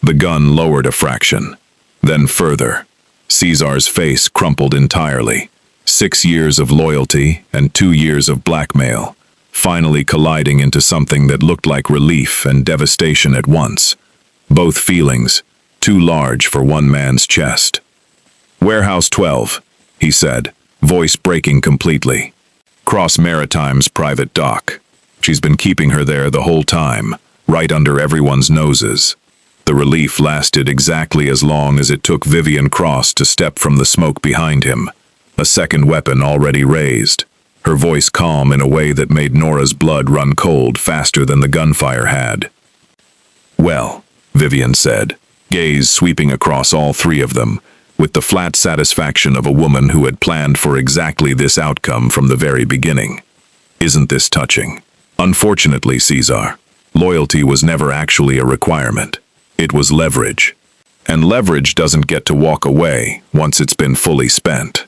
The gun lowered a fraction, then further. Cesar's face crumpled entirely. 6 years of loyalty and 2 years of blackmail, finally colliding into something that looked like relief and devastation at once. Both feelings, too large for one man's chest. "Warehouse 12, he said, voice breaking completely. "Cross Maritime's private dock. She's been keeping her there the whole time, right under everyone's noses." The relief lasted exactly as long as it took Vivian Cross to step from the smoke behind him, a second weapon already raised, her voice calm in a way that made Nora's blood run cold faster than the gunfire had. "Well," Vivian said, gaze sweeping across all three of them, with the flat satisfaction of a woman who had planned for exactly this outcome from the very beginning. "Isn't this touching? Unfortunately, Cesar, loyalty was never actually a requirement. It was leverage. And leverage doesn't get to walk away once it's been fully spent."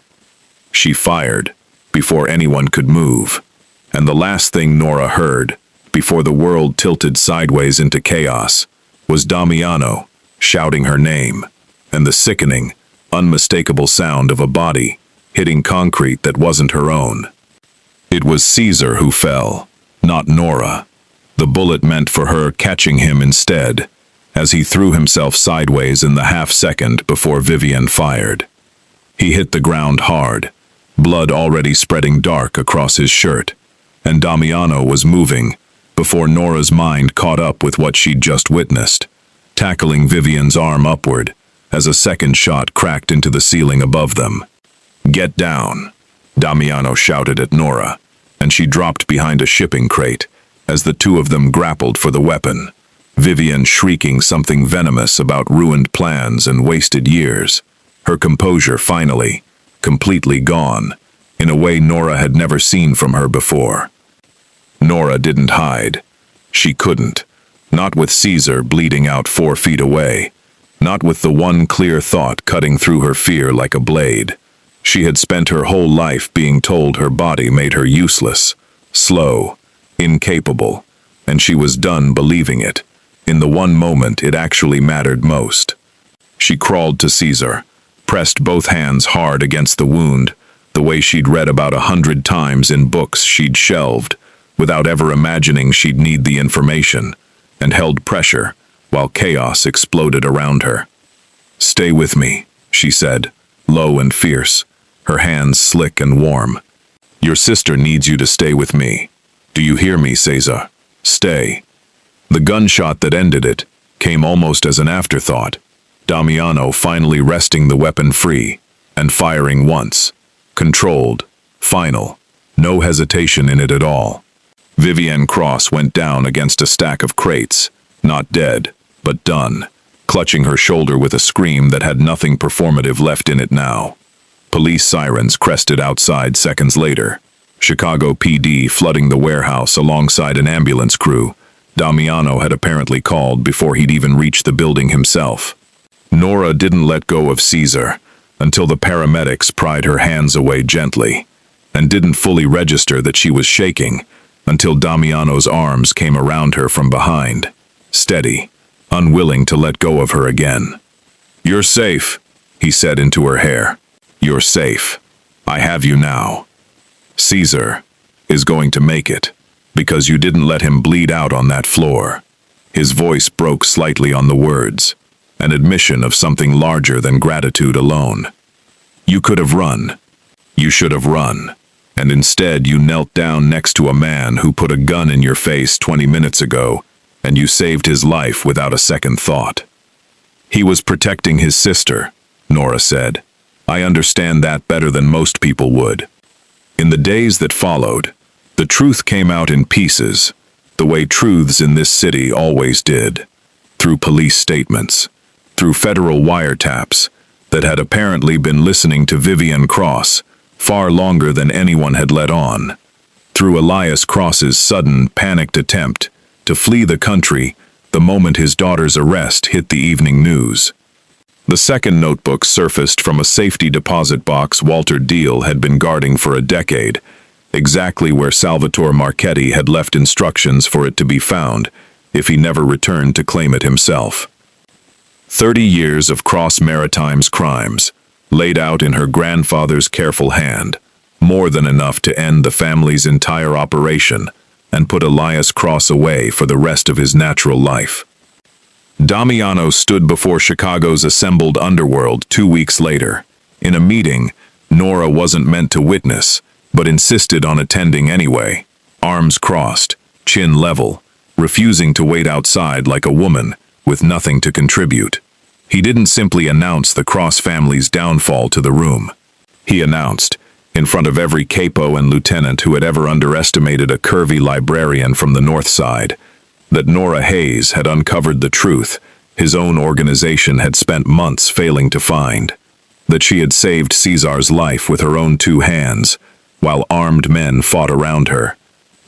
She fired before anyone could move, and the last thing Nora heard, before the world tilted sideways into chaos, was Damiano shouting her name, and the sickening, unmistakable sound of a body hitting concrete that wasn't her own. It was Cesar who fell, not Nora. The bullet meant for her catching him instead, as he threw himself sideways in the half-second before Vivian fired. He hit the ground hard, blood already spreading dark across his shirt, and Damiano was moving before Nora's mind caught up with what she'd just witnessed, tackling Vivian's arm upward as a second shot cracked into the ceiling above them. "Get down," Damiano shouted at Nora, and she dropped behind a shipping crate as the two of them grappled for the weapon, Vivian shrieking something venomous about ruined plans and wasted years, her composure finally, completely gone, in a way Nora had never seen from her before. Nora didn't hide. She couldn't. Not with Cesar bleeding out 4 feet away. Not with the one clear thought cutting through her fear like a blade. She had spent her whole life being told her body made her useless, slow, incapable, and she was done believing it, in the one moment it actually mattered most. She crawled to Cesar, pressed both hands hard against the wound, the way she'd read about 100 times in books she'd shelved, without ever imagining she'd need the information, and held pressure while chaos exploded around her. "Stay with me," she said, low and fierce, her hands slick and warm. "Your sister needs you to stay with me. Do you hear me, Cesar? Stay." The gunshot that ended it came almost as an afterthought, Damiano finally wresting the weapon free and firing once. Controlled, final, no hesitation in it at all. Vivian Cross went down against a stack of crates, not dead, but done, clutching her shoulder with a scream that had nothing performative left in it now. Police sirens crested outside seconds later. Chicago PD flooding the warehouse alongside an ambulance crew. Damiano had apparently called before he'd even reached the building himself. Nora didn't let go of Caesar until the paramedics pried her hands away gently, and didn't fully register that she was shaking until Damiano's arms came around her from behind, steady, unwilling to let go of her again. "You're safe," he said into her hair. "You're safe. I have you now. Caesar is going to make it, because you didn't let him bleed out on that floor." His voice broke slightly on the words, an admission of something larger than gratitude alone. "You could have run. You should have run. And instead you knelt down next to a man who put a gun in your face 20 minutes ago, and you saved his life without a second thought." "He was protecting his sister," Nora said. "I understand that better than most people would." In the days that followed, the truth came out in pieces, the way truths in this city always did, through police statements, through federal wiretaps that had apparently been listening to Vivian Cross far longer than anyone had let on, through Elias Cross's sudden, panicked attempt to flee the country the moment his daughter's arrest hit the evening news. The second notebook surfaced from a safety deposit box Walter Deal had been guarding for a decade, exactly where Salvatore Marchetti had left instructions for it to be found if he never returned to claim it himself. 30 years of Cross Maritime's crimes, laid out in her grandfather's careful hand, more than enough to end the family's entire operation and put Elias Cross away for the rest of his natural life. Damiano stood before Chicago's assembled underworld 2 weeks later, in a meeting Nora wasn't meant to witness, but insisted on attending anyway, arms crossed, chin level, refusing to wait outside like a woman with nothing to contribute. He didn't simply announce the Cross family's downfall to the room. He announced, in front of every capo and lieutenant who had ever underestimated a curvy librarian from the North Side, that Nora Hayes had uncovered the truth his own organization had spent months failing to find, that she had saved Caesar's life with her own 2 hands, while armed men fought around her,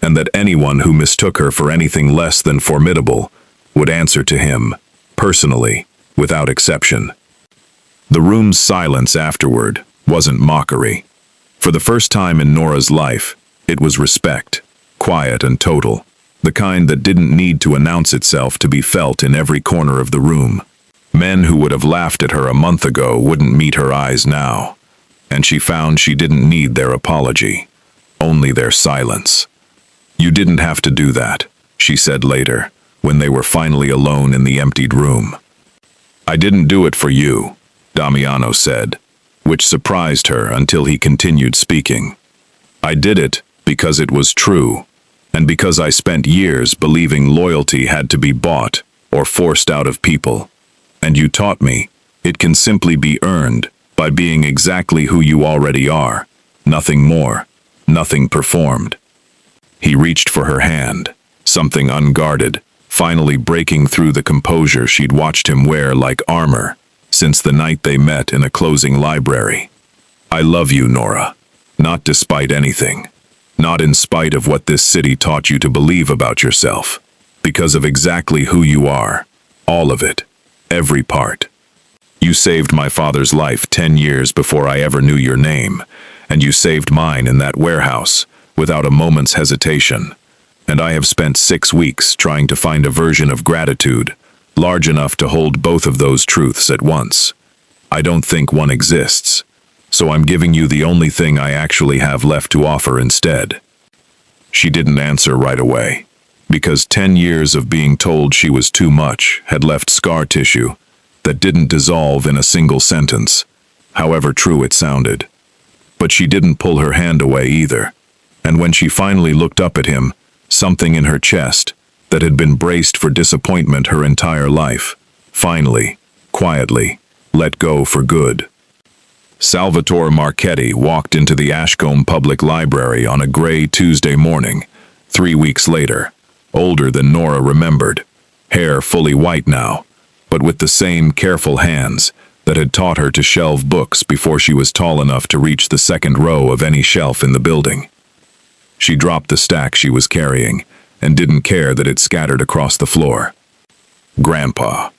and that anyone who mistook her for anything less than formidable would answer to him, personally, without exception. The room's silence afterward wasn't mockery. For the first time in Nora's life, it was respect, quiet and total, the kind that didn't need to announce itself to be felt in every corner of the room. Men who would have laughed at her a month ago wouldn't meet her eyes now, and she found she didn't need their apology, only their silence. "You didn't have to do that," she said later, when they were finally alone in the emptied room. "I didn't do it for you," Damiano said, which surprised her until he continued speaking. "I did it because it was true, and because I spent years believing loyalty had to be bought or forced out of people. And you taught me it can simply be earned by being exactly who you already are, nothing more, nothing performed." He reached for her hand, something unguarded, finally breaking through the composure she'd watched him wear like armor since the night they met in a closing library. "I love you, Nora, not despite anything. Not in spite of what this city taught you to believe about yourself, because of exactly who you are, all of it, every part. You saved my father's life 10 years before I ever knew your name, and you saved mine in that warehouse without a moment's hesitation. And I have spent 6 weeks trying to find a version of gratitude large enough to hold both of those truths at once. I don't think one exists, so I'm giving you the only thing I actually have left to offer instead." She didn't answer right away, because 10 years of being told she was too much had left scar tissue that didn't dissolve in a single sentence, however true it sounded. But she didn't pull her hand away either, and when she finally looked up at him, something in her chest that had been braced for disappointment her entire life, finally, quietly, let go for good. Salvatore Marchetti walked into the Ashcombe Public Library on a gray Tuesday morning, 3 weeks later, older than Nora remembered, hair fully white now, but with the same careful hands that had taught her to shelve books before she was tall enough to reach the second row of any shelf in the building. She dropped the stack she was carrying and didn't care that it scattered across the floor. Grandpa.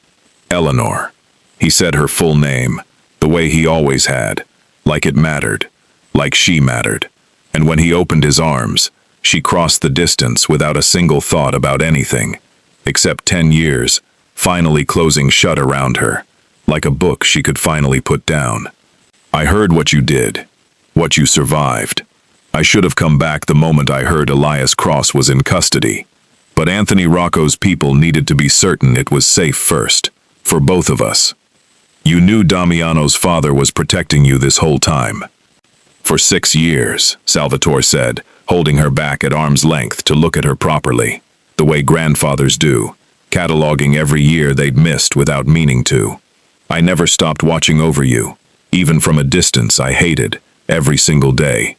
Eleanor. He said her full name, the way he always had, like it mattered, like she mattered. And when he opened his arms, she crossed the distance without a single thought about anything, except 10 years, finally closing shut around her, like a book she could finally put down. I heard what you did, what you survived. I should have come back the moment I heard Elias Cross was in custody. But Anthony Rocco's people needed to be certain it was safe first, for both of us. You knew Damiano's father was protecting you this whole time. For 6 years, Salvatore said, holding her back at arm's length to look at her properly, the way grandfathers do, cataloging every year they'd missed without meaning to. I never stopped watching over you. Even from a distance I hated, every single day.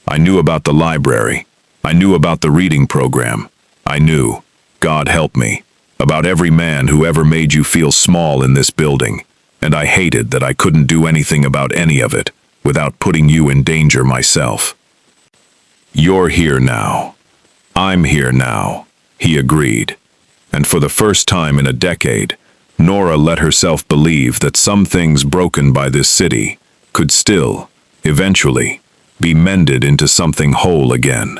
I knew about the library. I knew about the reading program. I knew, God help me, about every man who ever made you feel small in this building, and I hated that I couldn't do anything about any of it without putting you in danger myself. You're here now. I'm here now, he agreed. And for the first time in a decade, Nora let herself believe that some things broken by this city could still, eventually, be mended into something whole again.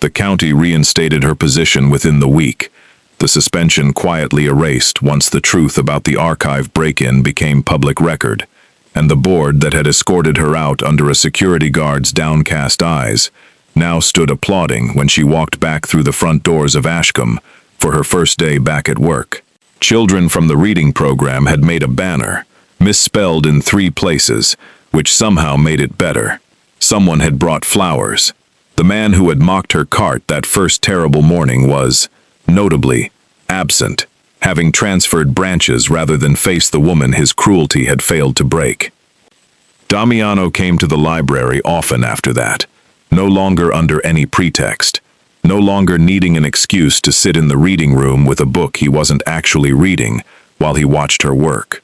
The county reinstated her position within the week, the suspension quietly erased once the truth about the archive break-in became public record, and the board that had escorted her out under a security guard's downcast eyes now stood applauding when she walked back through the front doors of Ashcombe for her first day back at work. Children from the reading program had made a banner, misspelled in 3 places, which somehow made it better. Someone had brought flowers. The man who had mocked her cart that first terrible morning was, notably, absent, having transferred branches rather than face the woman his cruelty had failed to break. Damiano came to the library often after that, no longer under any pretext, no longer needing an excuse to sit in the reading room with a book he wasn't actually reading while he watched her work.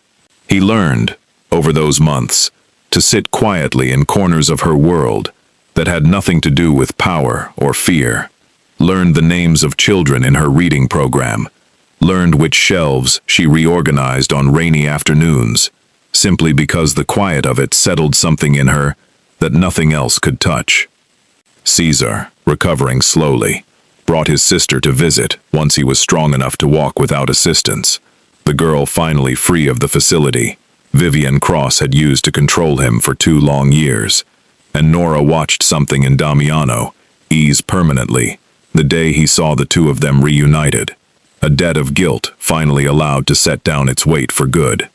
He learned, over those months, to sit quietly in corners of her world that had nothing to do with power or fear, learned the names of children in her reading program, learned which shelves she reorganized on rainy afternoons, simply because the quiet of it settled something in her that nothing else could touch. Caesar, recovering slowly, brought his sister to visit once he was strong enough to walk without assistance, the girl finally free of the facility Vivian Cross had used to control him for 2 long years, and Nora watched something in Damiano ease permanently the day he saw the 2 of them reunited, a debt of guilt finally allowed to set down its weight for good.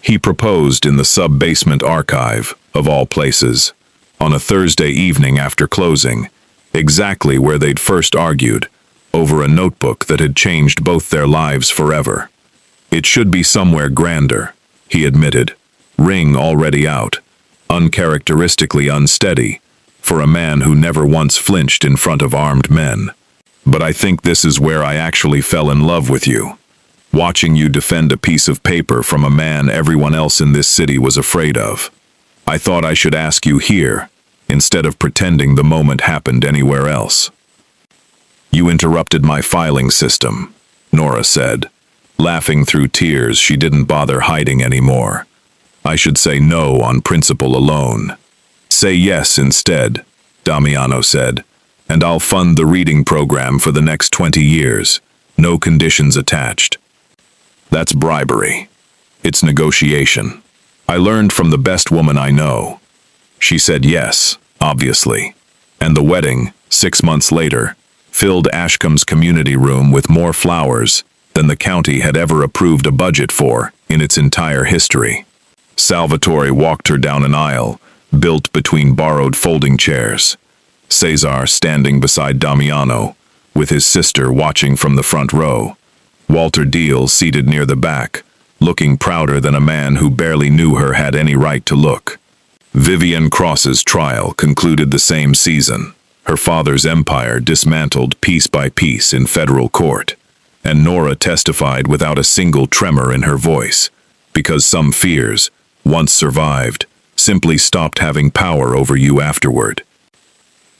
He proposed in the sub-basement archive, of all places, on a Thursday evening after closing, exactly where they'd first argued, over a notebook that had changed both their lives forever. It should be somewhere grander, he admitted, ring already out, uncharacteristically unsteady, for a man who never once flinched in front of armed men. But I think this is where I actually fell in love with you. Watching you defend a piece of paper from a man everyone else in this city was afraid of. I thought I should ask you here, instead of pretending the moment happened anywhere else. You interrupted my filing system, Nora said, laughing through tears she didn't bother hiding anymore. I should say no on principle alone. Say yes instead, Damiano said, and I'll fund the reading program for the next 20 years, no conditions attached. That's bribery. It's negotiation. I learned from the best woman I know. She said yes, obviously. And the wedding, 6 months later, filled Ashcombe's community room with more flowers than the county had ever approved a budget for in its entire history. Salvatore walked her down an aisle, built between borrowed folding chairs. Cesar standing beside Damiano, with his sister watching from the front row. Walter Deal seated near the back, looking prouder than a man who barely knew her had any right to look. Vivian Cross's trial concluded the same season, her father's empire dismantled piece by piece in federal court, and Nora testified without a single tremor in her voice, because some fears, once survived, simply stopped having power over you afterward.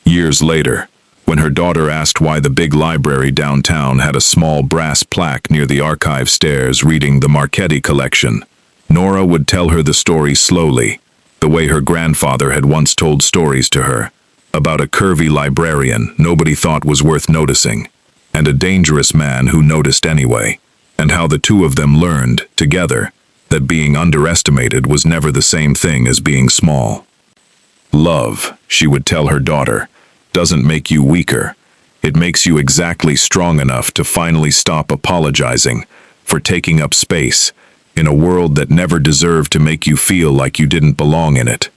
Years later, when her daughter asked why the big library downtown had a small brass plaque near the archive stairs reading the Marchetti collection, Nora would tell her the story slowly, the way her grandfather had once told stories to her, about a curvy librarian nobody thought was worth noticing, and a dangerous man who noticed anyway, and how the two of them learned, together, that being underestimated was never the same thing as being small. Love, she would tell her daughter, doesn't make you weaker. It makes you exactly strong enough to finally stop apologizing for taking up space in a world that never deserved to make you feel like you didn't belong in it.